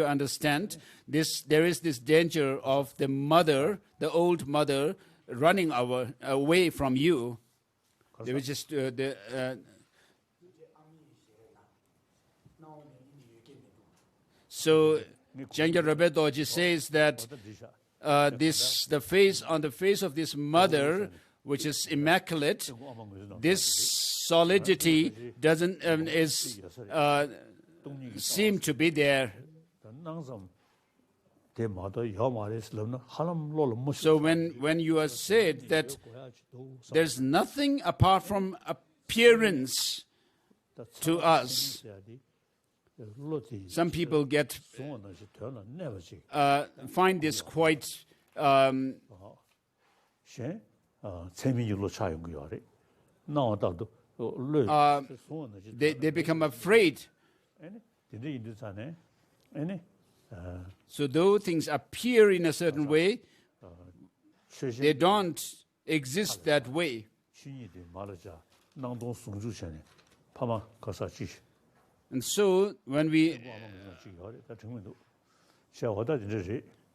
understand, there is this danger of the mother, the old mother, running away from you. There is just so Jangya Rebbe Dorji says that the face of this mother, which is immaculate, this solidity doesn't seem to be there. So when you are said that there's nothing apart from appearance to us, some people find this quite they become afraid. So though things appear in a certain way, they don't exist that way. And so when we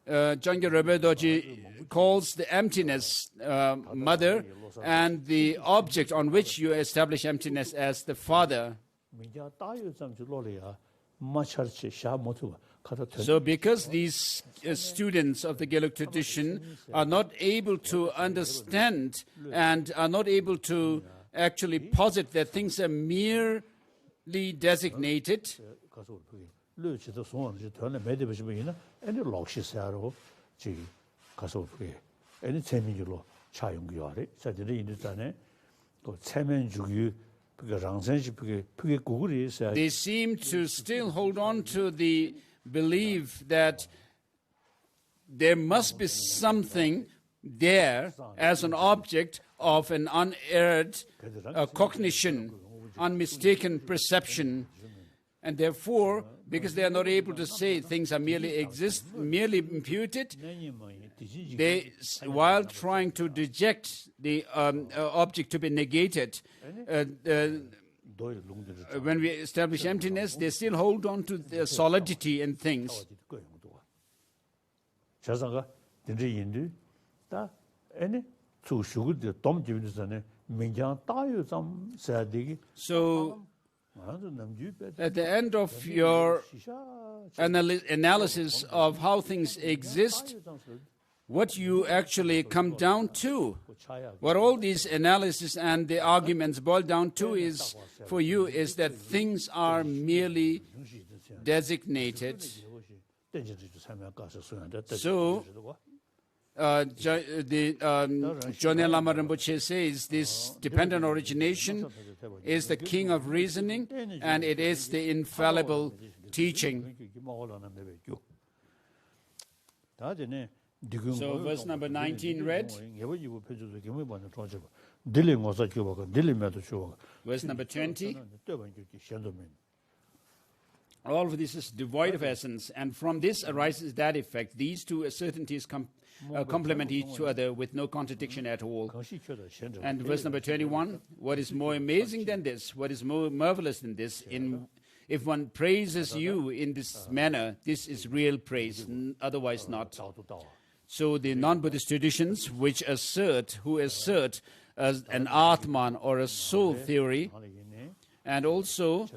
Jangya Rebbe Dorji calls the emptiness mother and the object on which you establish emptiness as the father. So because these students of the Gelug tradition are not able to understand and are not able to actually posit that things are merely designated, they seem to still hold on to the belief that there must be something there as an object of an unerred cognition, unmistaken perception. And therefore, because they are not able to say things are merely imputed, they, while trying to reject the object to be negated, when we establish emptiness, they still hold on to the solidity in things. So, at the end of your analysis of how things exist, what you actually come down to, what all these analysis and the arguments boil down to is, for you, is that things are merely designated. So, John Lama Rinpoche says this dependent origination is the king of reasoning, and it is the infallible teaching. So verse number 19 read. Verse number 20. All of this is devoid of essence, and from this arises that effect. These two certainties complement each other with no contradiction at all. And verse number 21, what is more amazing than this, what is more marvelous than this, if one praises you in this manner, this is real praise, otherwise not. So the non-Buddhist traditions who assert an Atman or a soul theory, and also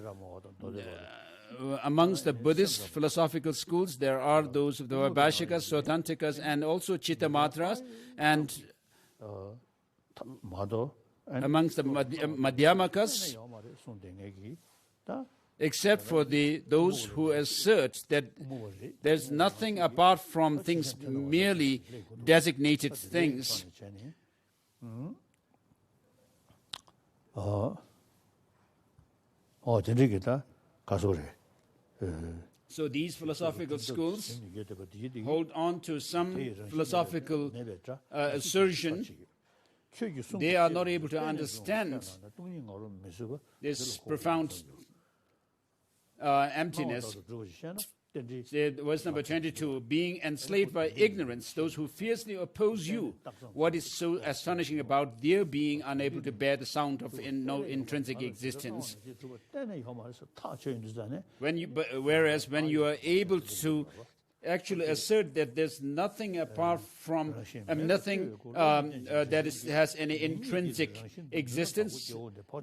amongst the Buddhist philosophical schools, there are those of the Vaibhashikas, Sautantikas, and also Chittamatras, and amongst the Madhyamakas, except for those who assert that there's nothing apart from things, merely designated things. So these philosophical schools hold on to some philosophical assertion. They are not able to understand this profound emptiness. Verse number 22, being enslaved by ignorance, those who fiercely oppose you, what is so astonishing about their being unable to bear the sound of no intrinsic existence? Whereas when you are able to actually assert that there's nothing apart from, nothing that has any intrinsic existence,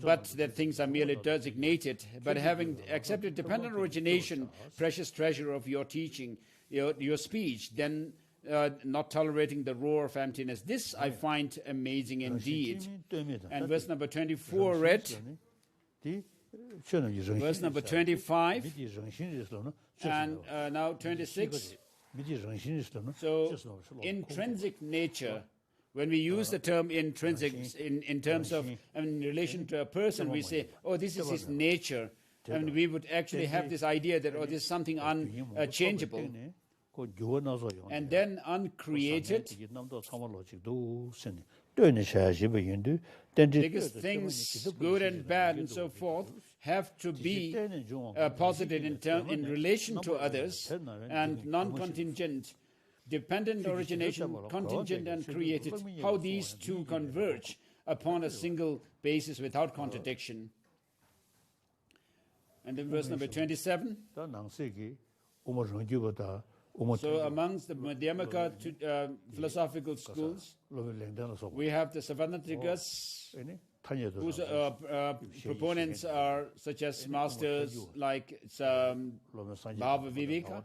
but that things are merely designated. But having accepted dependent origination, precious treasure of your teaching, your speech, then not tolerating the roar of emptiness. This I find amazing indeed. And verse number 24 read, verse number 25, and now 26. So, intrinsic nature, when we use the term intrinsic in terms of, in relation to a person, we say, oh, this is his nature. And we would actually have this idea that, oh, this is something unchangeable. And then uncreated, because things, good and bad and so forth, have to be posited in relation to others, and non-contingent, dependent origination, contingent and created, how these two converge upon a single basis without contradiction. And then verse number 27. So amongst the Madhyamaka philosophical schools, we have the Savanatikas, whose proponents are such as masters like Bhava Viveka,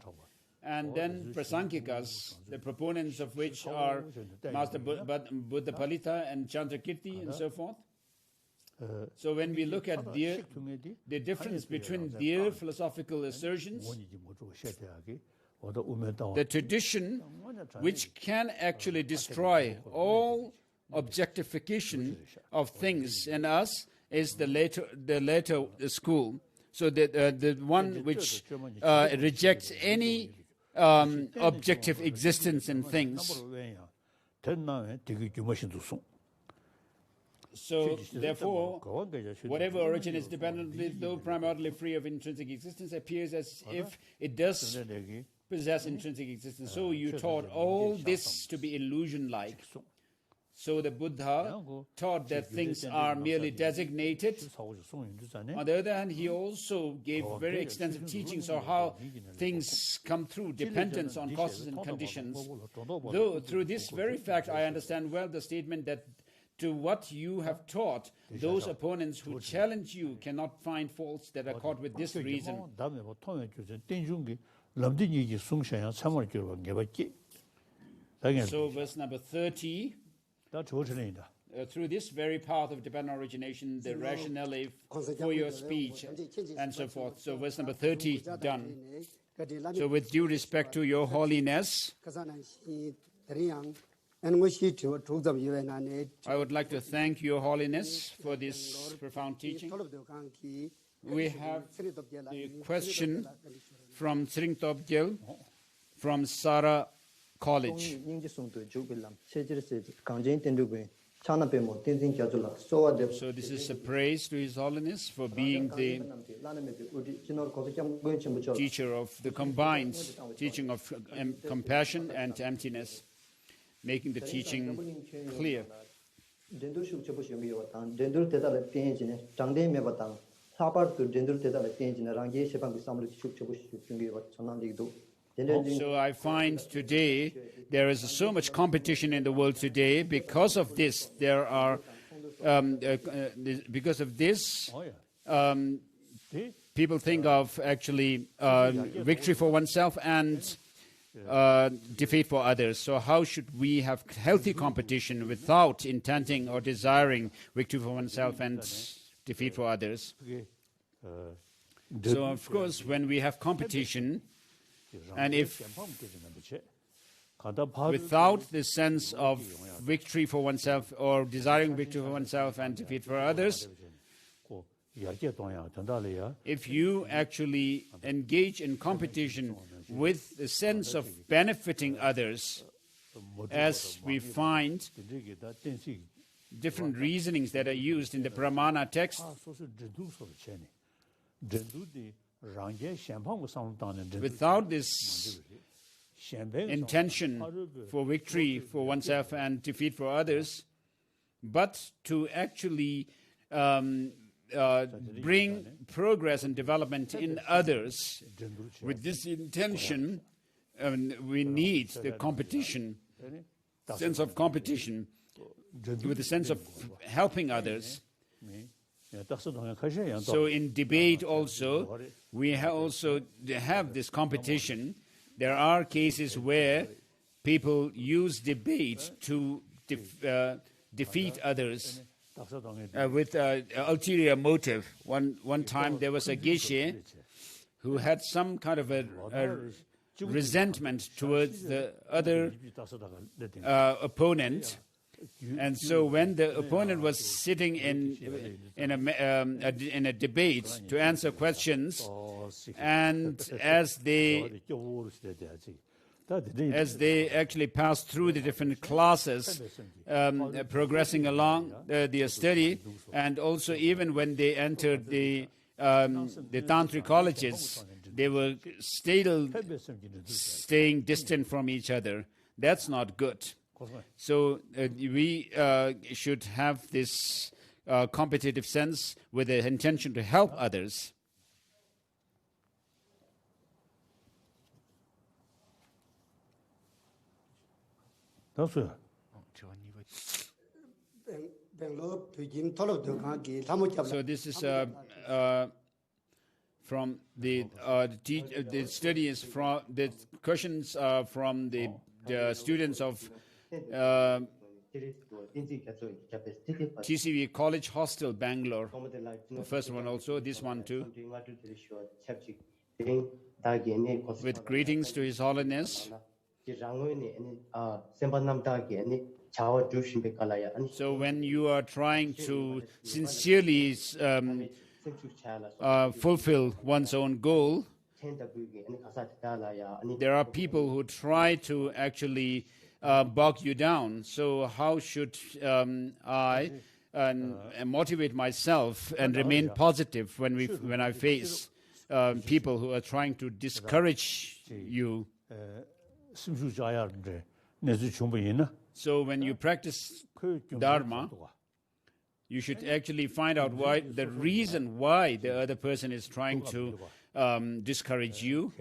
and then Prasankikas, the proponents of which are Master Buddha Palita and Chandrakirti and so forth. So when we look at the difference between their philosophical assertions, the tradition which can actually destroy all objectification of things in us is the later school. So the one which rejects any objective existence in things. So, therefore, whatever originates dependently, though primarily free of intrinsic existence, appears as if it does possess intrinsic existence. So you taught all this to be illusion-like. So the Buddha taught that things are merely designated. On the other hand, he also gave very extensive teachings on how things come through, dependence on causes and conditions. Though through this very fact, I understand well the statement that to what you have taught, those opponents who challenge you cannot find faults that are caught with this reason. So verse number 30, through this very path of dependent origination, the rationale for your speech, and so forth. So verse number 30, done. So with due respect to Your Holiness, I would like to thank Your Holiness for this profound teaching. We have a question from Tsongkhapa Gyal from Sara College. So this is a praise to His Holiness for being the teacher of the combined teaching of compassion and emptiness, making the teaching clear. So I find today there is so much competition in the world today. Because of this, there are people think of actually victory for oneself and defeat for others. So how should we have healthy competition without intending or desiring victory for oneself and defeat for others? So of course, when we have competition, and if without the sense of victory for oneself or desiring victory for oneself and defeat for others, if you actually engage in competition with the sense of benefiting others, as we find different reasonings that are used in the Brahmana text, without this intention for victory for oneself and defeat for others, but to actually bring progress and development in others, with this intention, we need the competition, sense of competition, with the sense of helping others. So in debate also, we also have this competition. There are cases where people use debate to defeat others with ulterior motive. One time there was a geshe who had some kind of a resentment towards the other opponent. And so when the opponent was sitting in a debate to answer questions, and as they actually passed through the different classes, progressing along their study, and also even when they entered the tantric colleges, they were still staying distant from each other. That's not good. So we should have this competitive sense with the intention to help others. So this is from the study is from the questions from the students of TCV College Hostel, Bangalore. The first one also, this one too. With greetings to His Holiness. So when you are trying to sincerely fulfill one's own goal, there are people who try to actually bog you down. So how should I motivate myself and remain positive when I face people who are trying to discourage you? 심수 자야인데 내주 충분히나 So when you practice Dharma, you should actually find out why the reason why the other person is trying to discourage you.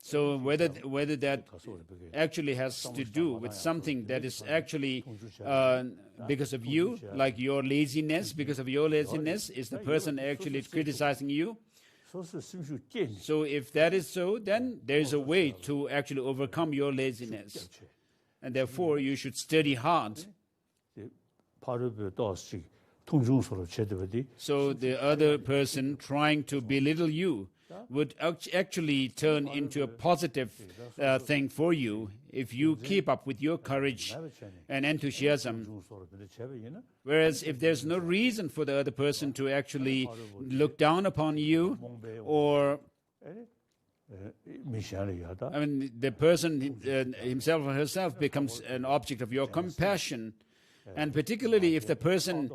So whether that actually has to do with something that is actually because of you, like your laziness, because of your laziness, is the person actually criticizing you? So if that is so, then there is a way to actually overcome your laziness. And therefore, you should study hard. So the other person trying to belittle you would actually turn into a positive thing for you if you keep up with your courage and enthusiasm. Whereas if there's no reason for the other person to actually look down upon you, or the person himself or herself becomes an object of your compassion. And particularly if the person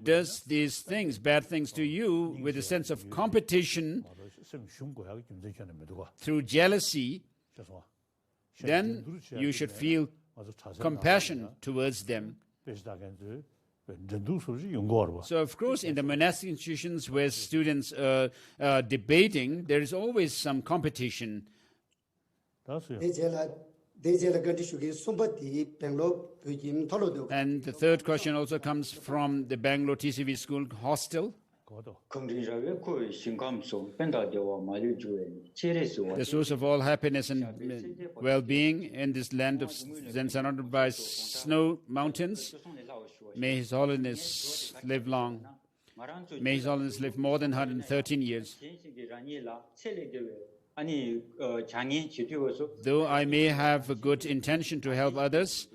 does these things, bad things to you, with a sense of competition through jealousy, then you should feel compassion towards them. So, of course, in the monastic institutions where students are debating, there is always some competition. And the third question also comes from the Bangalore TCV School hostel. The source of all happiness and well-being in this land of Zen surrounded by snow mountains. May His Holiness live long. May His Holiness live more than 113 years. Though I may have a good intention to help others,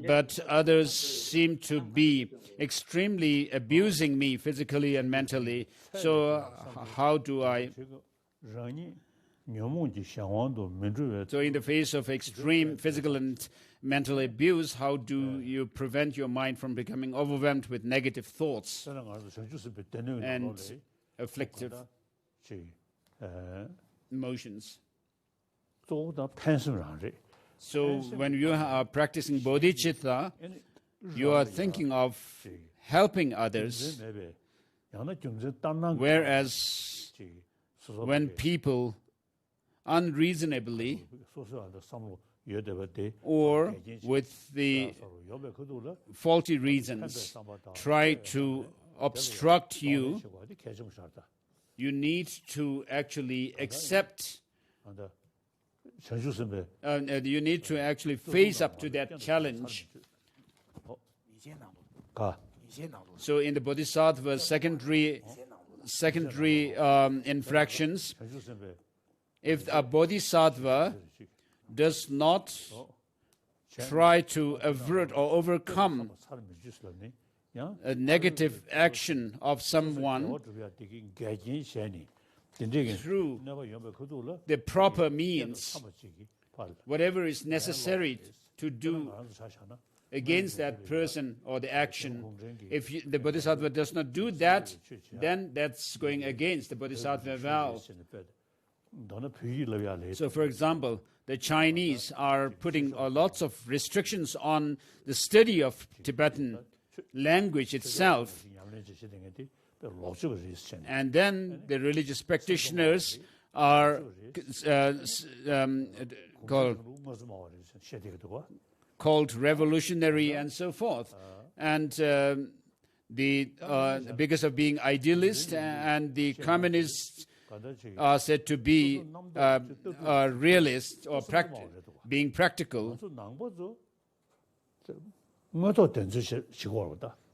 but others seem to be extremely abusing me physically and mentally. So how do I? So in the face of extreme physical and mental abuse, how do you prevent your mind from becoming overwhelmed with negative thoughts and afflictive emotions? So when you are practicing bodhicitta, you are thinking of helping others, whereas when people unreasonably or with the faulty reasons try to obstruct you, you need to actually accept, you need to actually face up to that challenge. So in the Bodhisattva's secondary infractions, if a Bodhisattva does not try to avert or overcome a negative action of someone through the proper means, whatever is necessary to do against that person or the action, if the Bodhisattva does not do that, then that's going against the Bodhisattva vow. So, for example, the Chinese are putting lots of restrictions on the study of Tibetan language itself. And then the religious practitioners are called revolutionary and so forth. And because of being idealist, and the communists are said to be realist or being practical.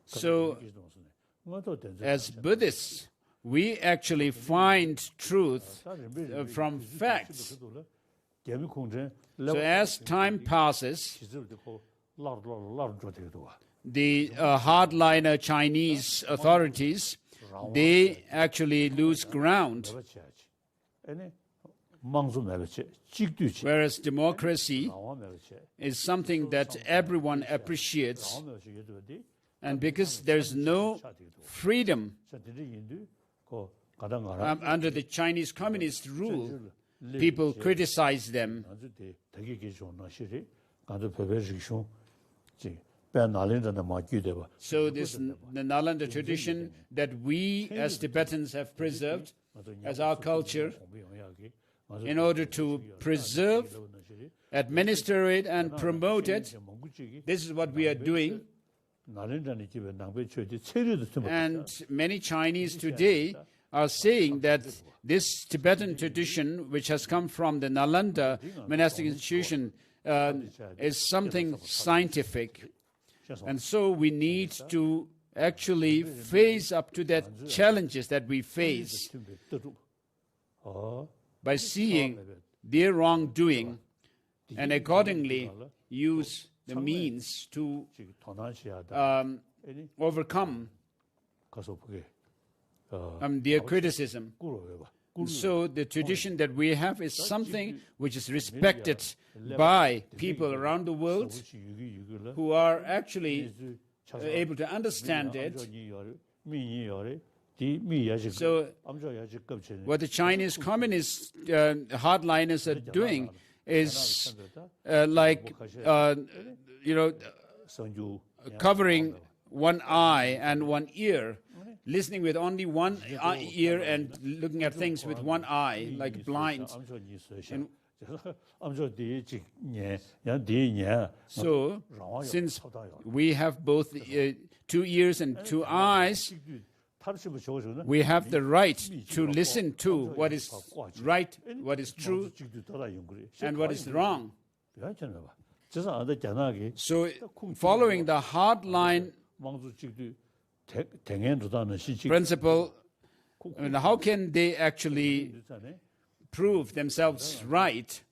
So, as Buddhists, we actually find truth from facts. So as time passes, the hardliner Chinese authorities, they actually lose ground. Whereas democracy is something that everyone appreciates, and because there's no freedom under the Chinese communist rule, people criticize them. So this the Nalanda tradition that we as Tibetans have preserved as our culture, in order to preserve, administer it, and promote it, this is what we are doing. And many Chinese today are saying that this Tibetan tradition, which has come from the Nalanda monastic institution, is something scientific. And so we need to actually face up to that challenges that we face by seeing their wrongdoing and accordingly use the means to overcome their criticism. So the tradition that we have is something which is respected by people around the world who are actually able to understand it. So what the Chinese communist hardliners are doing is covering one eye and one ear, listening with only one ear and looking at things with one eye, like blind. And so, since we have both 2 ears and 2 eyes, we have the right to listen to what is right, what is true, and what is wrong. So, following the hardline principle, how can they actually prove themselves right,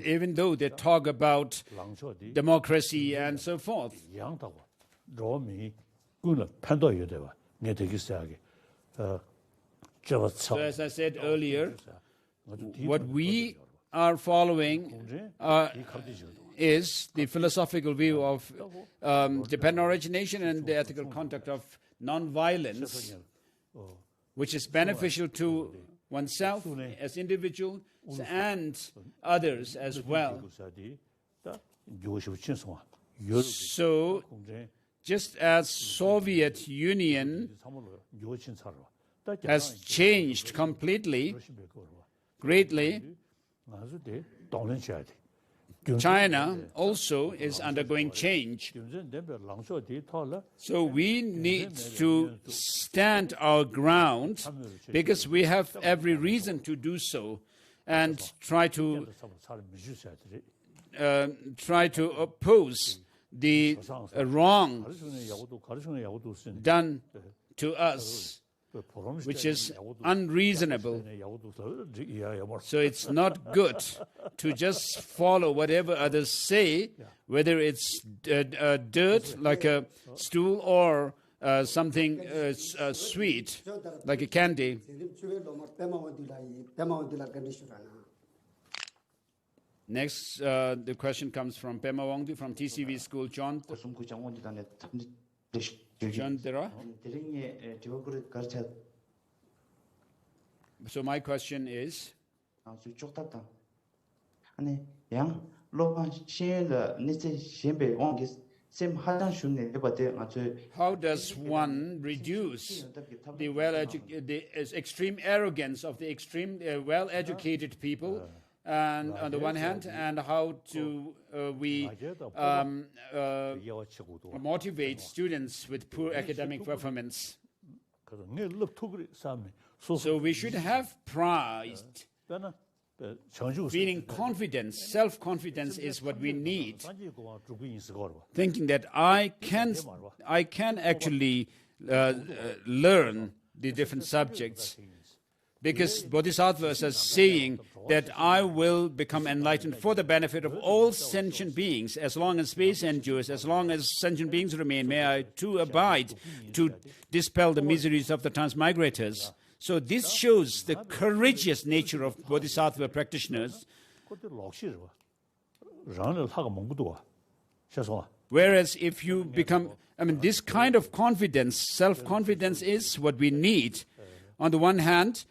even though they talk about democracy and so forth? So as I said earlier, what we are following is the philosophical view of dependent origination and the ethical conduct of non-violence, which is beneficial to oneself as individual and others as well. So, just as Soviet Union has changed completely, greatly, China also is undergoing change. So we need to stand our ground because we have every reason to do so and try to oppose the wrong done to us, which is unreasonable. So it's not good to just follow whatever others say, whether it's dirt, like a stool, or something sweet, like a candy. Next, the question comes from Pema Wangdu from TCV School. John Dera. So my question is, how does one reduce the extreme arrogance of the extreme well-educated people, and on the one hand, and how do we motivate students with poor academic performance? So we should have pride. Feeling confidence, self-confidence is what we need. Thinking that I can actually learn the different subjects. Because Bodhisattvas are saying that I will become enlightened for the benefit of all sentient beings. As long as space endures, as long as sentient beings remain, may I too abide to dispel the miseries of the transmigrators. So this shows the courageous nature of Bodhisattva practitioners. Whereas if you become, this kind of confidence, self-confidence is what we need. On the one hand,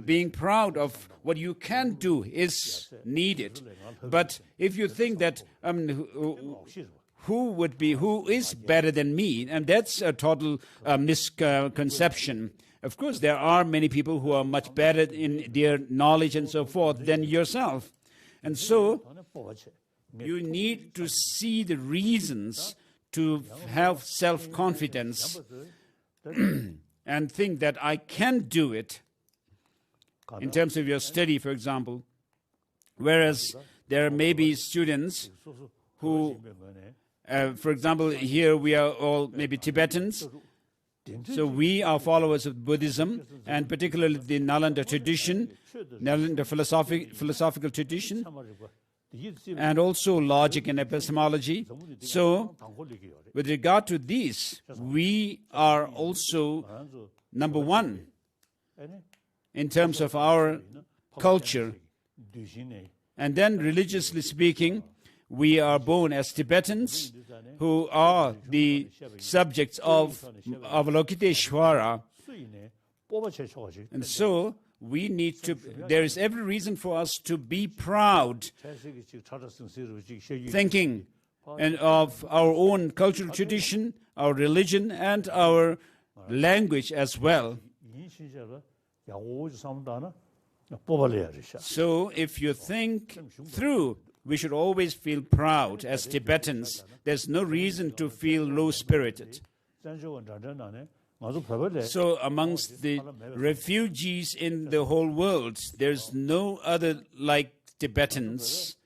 being proud of what you can do is needed. But if you think that who is better than me, and that's a total misconception. Of course, there are many people who are much better in their knowledge and so forth than yourself. And so, you need to see the reasons to have self-confidence and think that I can do it in terms of your study, for example. Whereas there may be students who, for example, here we are all maybe Tibetans. So we are followers of Buddhism, and particularly the Nalanda tradition, Nalanda philosophical tradition, and also logic and epistemology. So, with regard to these, we are also number one in terms of our culture. And then, religiously speaking, we are born as Tibetans who are the subjects of Avalokiteshvara. And so, we need to, there is every reason for us to be proud, thinking of our own cultural tradition, our religion, and our language as well. So, if you think through, we should always feel proud as Tibetans. There's no reason to feel low-spirited. So amongst the refugees in the whole world, there's no other like Tibetans.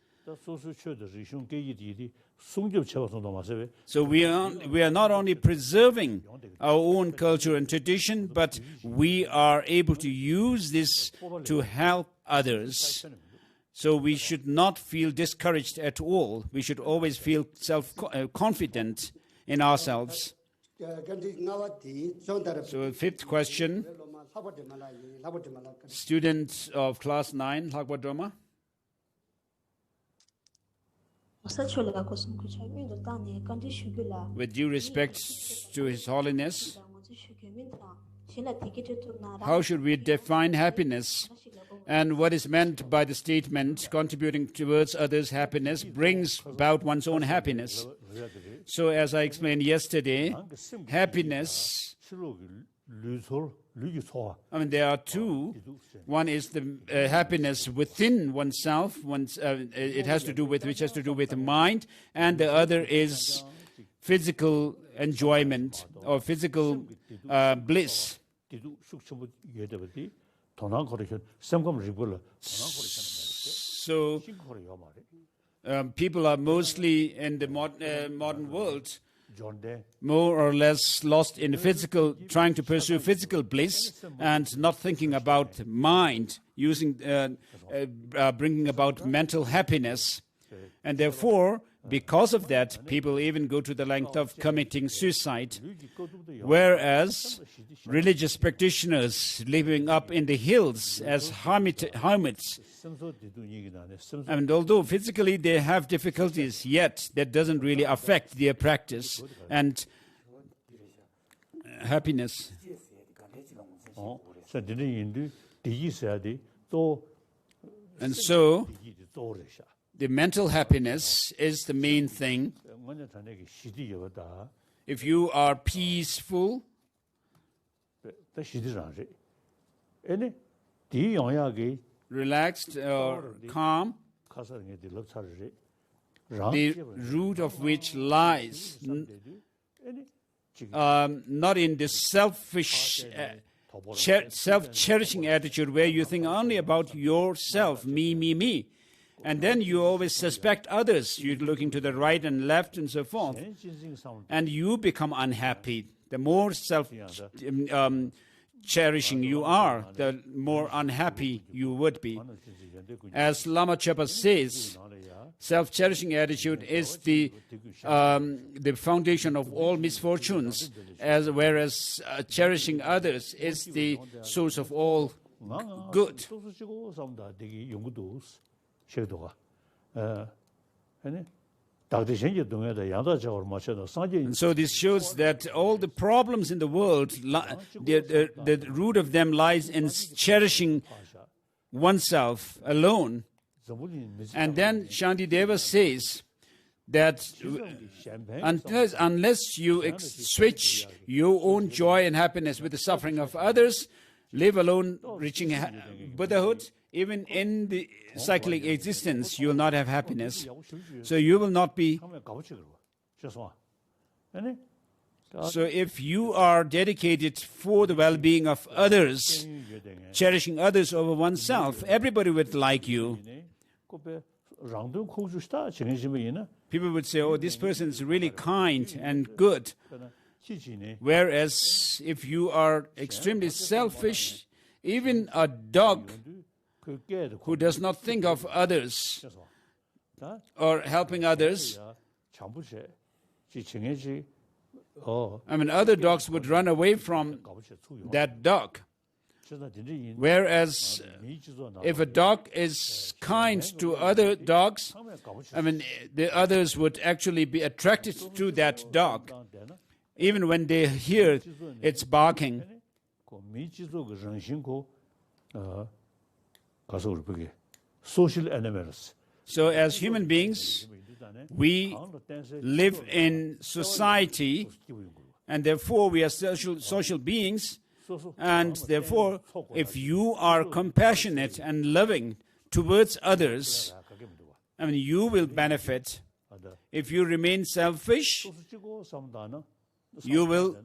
So we are not only preserving our own culture and tradition, but we are able to use this to help others. So we should not feel discouraged at all. We should always feel confident in ourselves. So, fifth question, student of class 9, Lakwa Drama. With due respect to His Holiness, how should we define happiness? And what is meant by the statement, contributing towards others' happiness brings about one's own happiness? So, as I explained yesterday, happiness, there are two. One is the happiness within oneself, it has to do with, which has to do with the mind, and the other is physical enjoyment or physical bliss. So, people are mostly in the modern world more or less lost in trying to pursue physical bliss and not thinking about mind, bringing about mental happiness. And therefore, because of that, people even go to the length of committing suicide. Whereas religious practitioners living up in the hills as hermits, and although physically they have difficulties, yet that doesn't really affect their practice and happiness. And so, the mental happiness is the main thing. If you are peaceful, relaxed or calm, the root of which lies not in the selfish, self-cherishing attitude where you think only about yourself, me. And then you always suspect others. You're looking to the right and left and so forth. And you become unhappy. The more self-cherishing you are, the more unhappy you would be. As Lama Chapa says, self-cherishing attitude is the foundation of all misfortunes, whereas cherishing others is the source of all good. And so this shows that all the problems in the world, the root of them lies in cherishing oneself alone. And then Shantideva says that unless you switch your own joy and happiness with the suffering of others, live alone, reaching Buddhahood, even in the cyclic existence, you will not have happiness. So you will not be. So if you are dedicated for the well-being of others, cherishing others over oneself, everybody would like you. People would say, oh, this person is really kind and good. Whereas if you are extremely selfish, even a dog who does not think of others or helping others, other dogs would run away from that dog. Whereas if a dog is kind to other dogs, the others would actually be attracted to that dog, even when they hear its barking. Social animals. So as human beings, we live in society, and therefore we are social beings, and therefore if you are compassionate and loving towards others, you will benefit. If you remain selfish, you will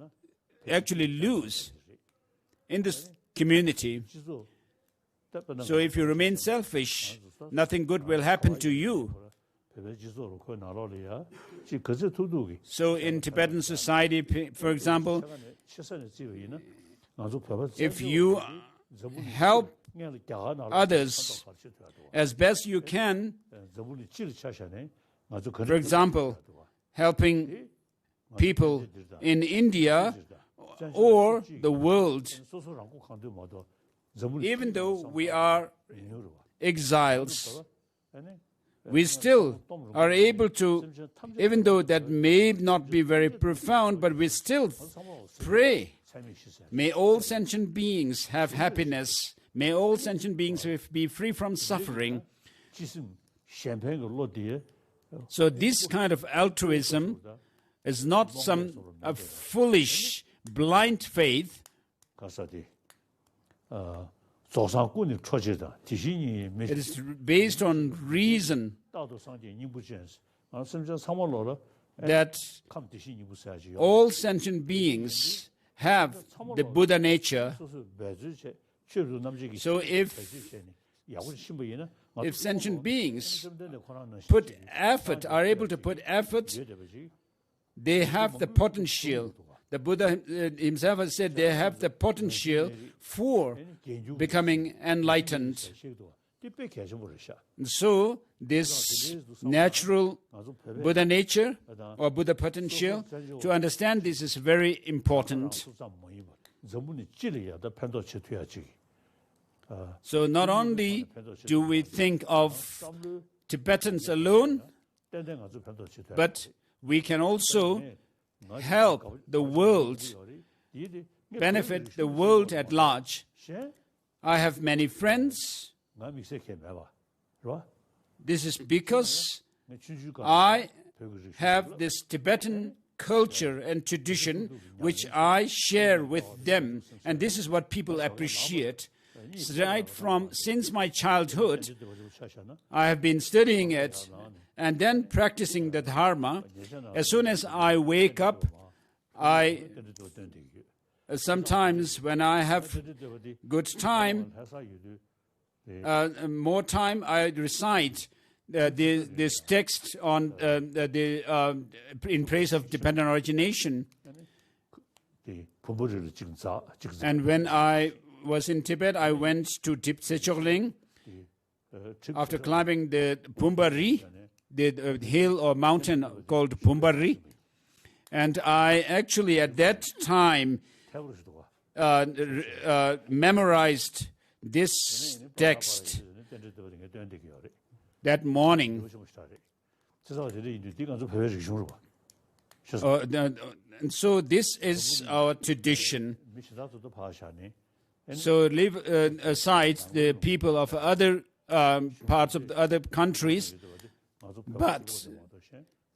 actually lose in this community. So if you remain selfish, nothing good will happen to you. So in Tibetan society, for example, if you help others as best you can, for example, helping people in India or the world, even though we are exiles, we still are able to, even though that may not be very profound, but we still pray. May all sentient beings have happiness. May all sentient beings be free from suffering. So this kind of altruism is not a foolish, blind faith. It is based on reason that all sentient beings have the Buddha nature. So if sentient beings are able to put effort, they have the potential. The Buddha himself has said they have the potential for becoming enlightened. And so this natural Buddha nature or Buddha potential, to understand this is very important. So not only do we think of Tibetans alone, but we can also help the world, benefit the world at large. I have many friends. This is because I have this Tibetan culture and tradition which I share with them, and this is what people appreciate. Since my childhood, I have been studying it and then practicing the Dharma. As soon as I wake up, sometimes when I have good time, more time, I recite this text on in praise of dependent origination. And when I was in Tibet, I went to Tsongkhapa. After climbing the Pumbari, the hill or mountain called Pumbari, and I actually at that time memorized this text that morning. And so this is our tradition. So leave aside the people of other parts of the other countries, but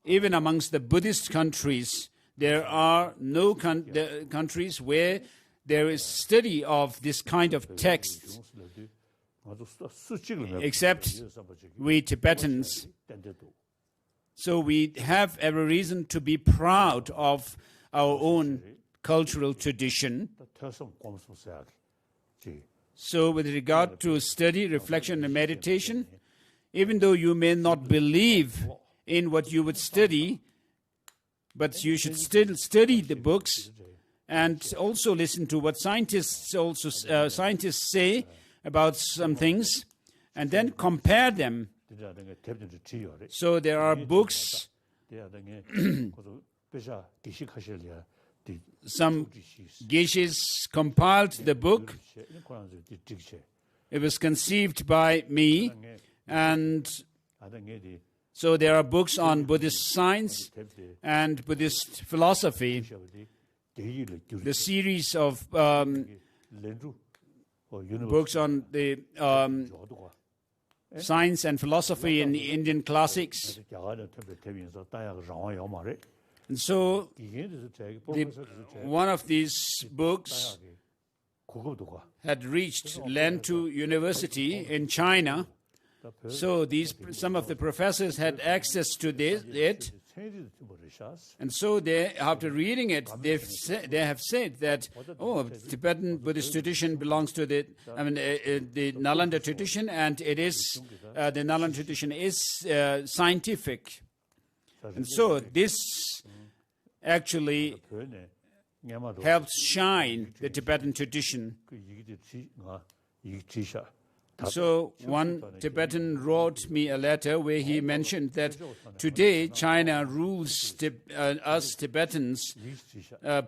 even amongst the Buddhist countries, there are no countries where there is study of this kind of text, except we Tibetans. So we have every reason to be proud of our own cultural tradition. So with regard to study, reflection, and meditation, even though you may not believe in what you would study, but you should still study the books and also listen to what scientists say about some things, and then compare them. So there are books. Some Geshes compiled the book. It was conceived by me, and so there are books on Buddhist science and Buddhist philosophy. The series of books on the science and philosophy in the Indian classics. And so one of these books had reached Lantu University in China. So some of the professors had access to it. And so after reading it, they have said that, Tibetan Buddhist tradition belongs to the Nalanda tradition, and it is the Nalanda tradition is scientific. And so this actually helps shine the Tibetan tradition. So one Tibetan wrote me a letter where he mentioned that today China rules us Tibetans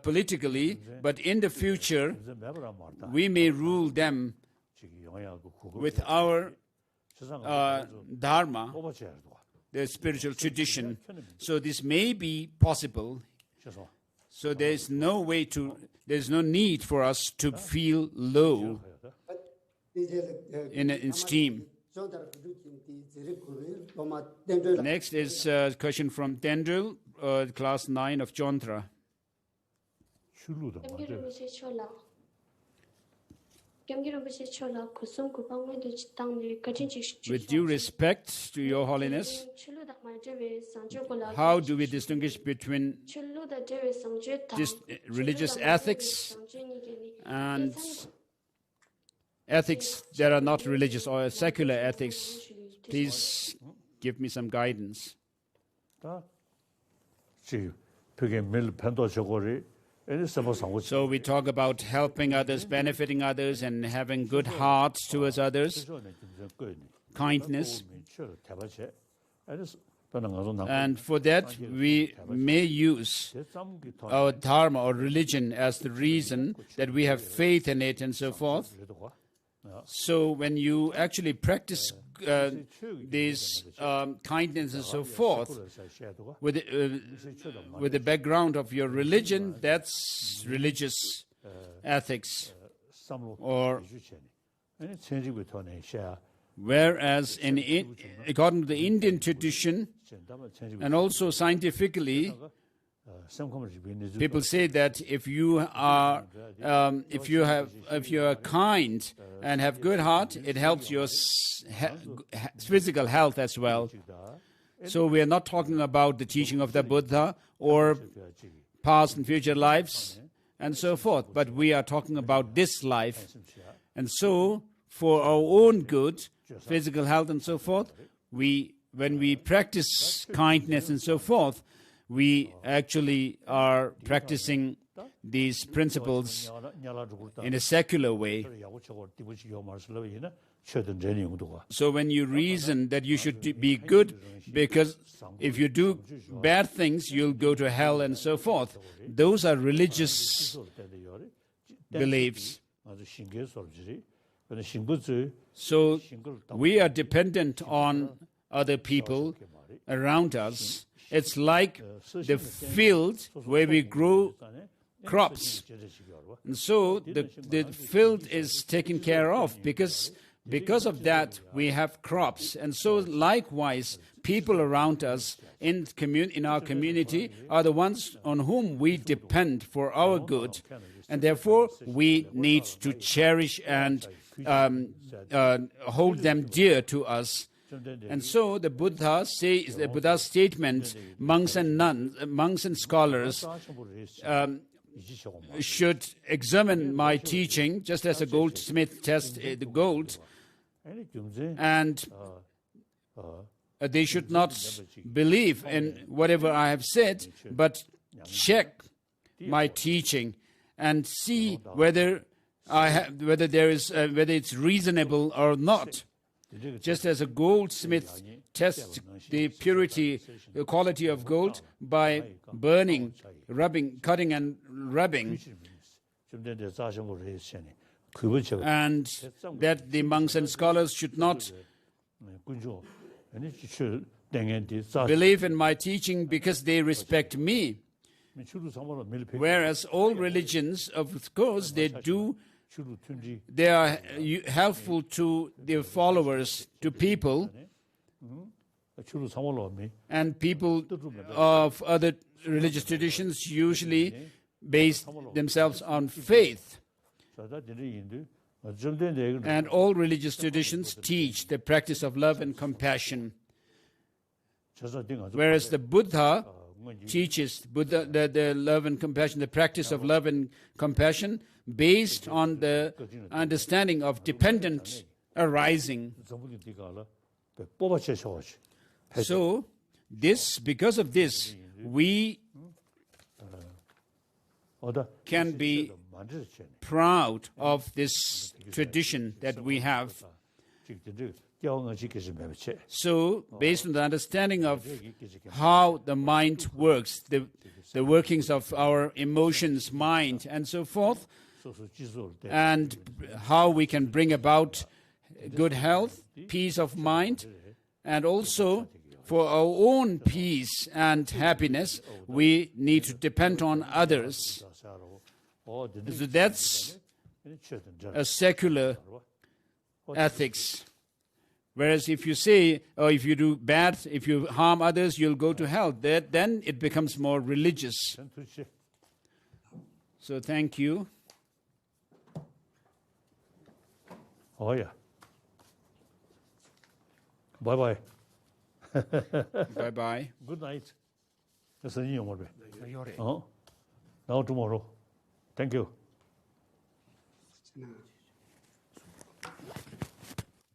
politically, but in the future we may rule them with our Dharma, the spiritual tradition. So this may be possible. So there's no need for us to feel low in esteem. Next is a question from Dendril, class 9 of Jontra. With due respect to Your Holiness, how do we distinguish between religious ethics and ethics that are not religious, or secular ethics? Please give me some guidance. So we talk about helping others, benefiting others, and having good hearts towards others, kindness. And for that, we may use our dharma or religion as the reason that we have faith in it and so forth. So when you actually practice this kindness and so forth with the background of your religion, that's religious ethics. Whereas according to the Indian tradition, and also scientifically, people say that if you are kind and have good heart, it helps your physical health as well. So we are not talking about the teaching of the Buddha or past and future lives and so forth, but we are talking about this life. And so for our own good, physical health and so forth, when we practice kindness and so forth, we actually are practicing these principles in a secular way. So when you reason that you should be good, because if you do bad things, you'll go to hell and so forth, those are religious beliefs. So we are dependent on other people, around us, it's like the field where we grow crops. And so the field is taken care of because of that we have crops. And so likewise, people around us in our community are the ones on whom we depend for our good. And therefore, we need to cherish and hold them dear to us. And so the Buddha's statement, monks and scholars should examine my teaching, just as a goldsmith tests the gold, and they should not believe in whatever I have said, but check my teaching and see whether it's reasonable or not. Just as a goldsmith tests the purity, the quality of gold by burning, cutting and rubbing, and that the monks and scholars should not believe in my teaching because they respect me. Whereas all religions, of course, they are helpful to their followers, to people, and people of other religious traditions usually base themselves on faith. And all religious traditions teach the practice of love and compassion. Whereas the Buddha teaches the love and compassion, the practice of love and compassion based on the understanding of dependent arising. So, because of this, we can be proud of this tradition that we have. So, based on the understanding of how the mind works, the workings of our emotions, mind, and so forth, and how we can bring about good health, peace of mind, and also for our own peace and happiness, we need to depend on others. So that's a secular ethics. Whereas if you say, or if you do bad, if you harm others, you'll go to hell, then it becomes more religious. So thank you. Oh, yeah. Bye-bye. Bye-bye. Good night. Now tomorrow. Thank you.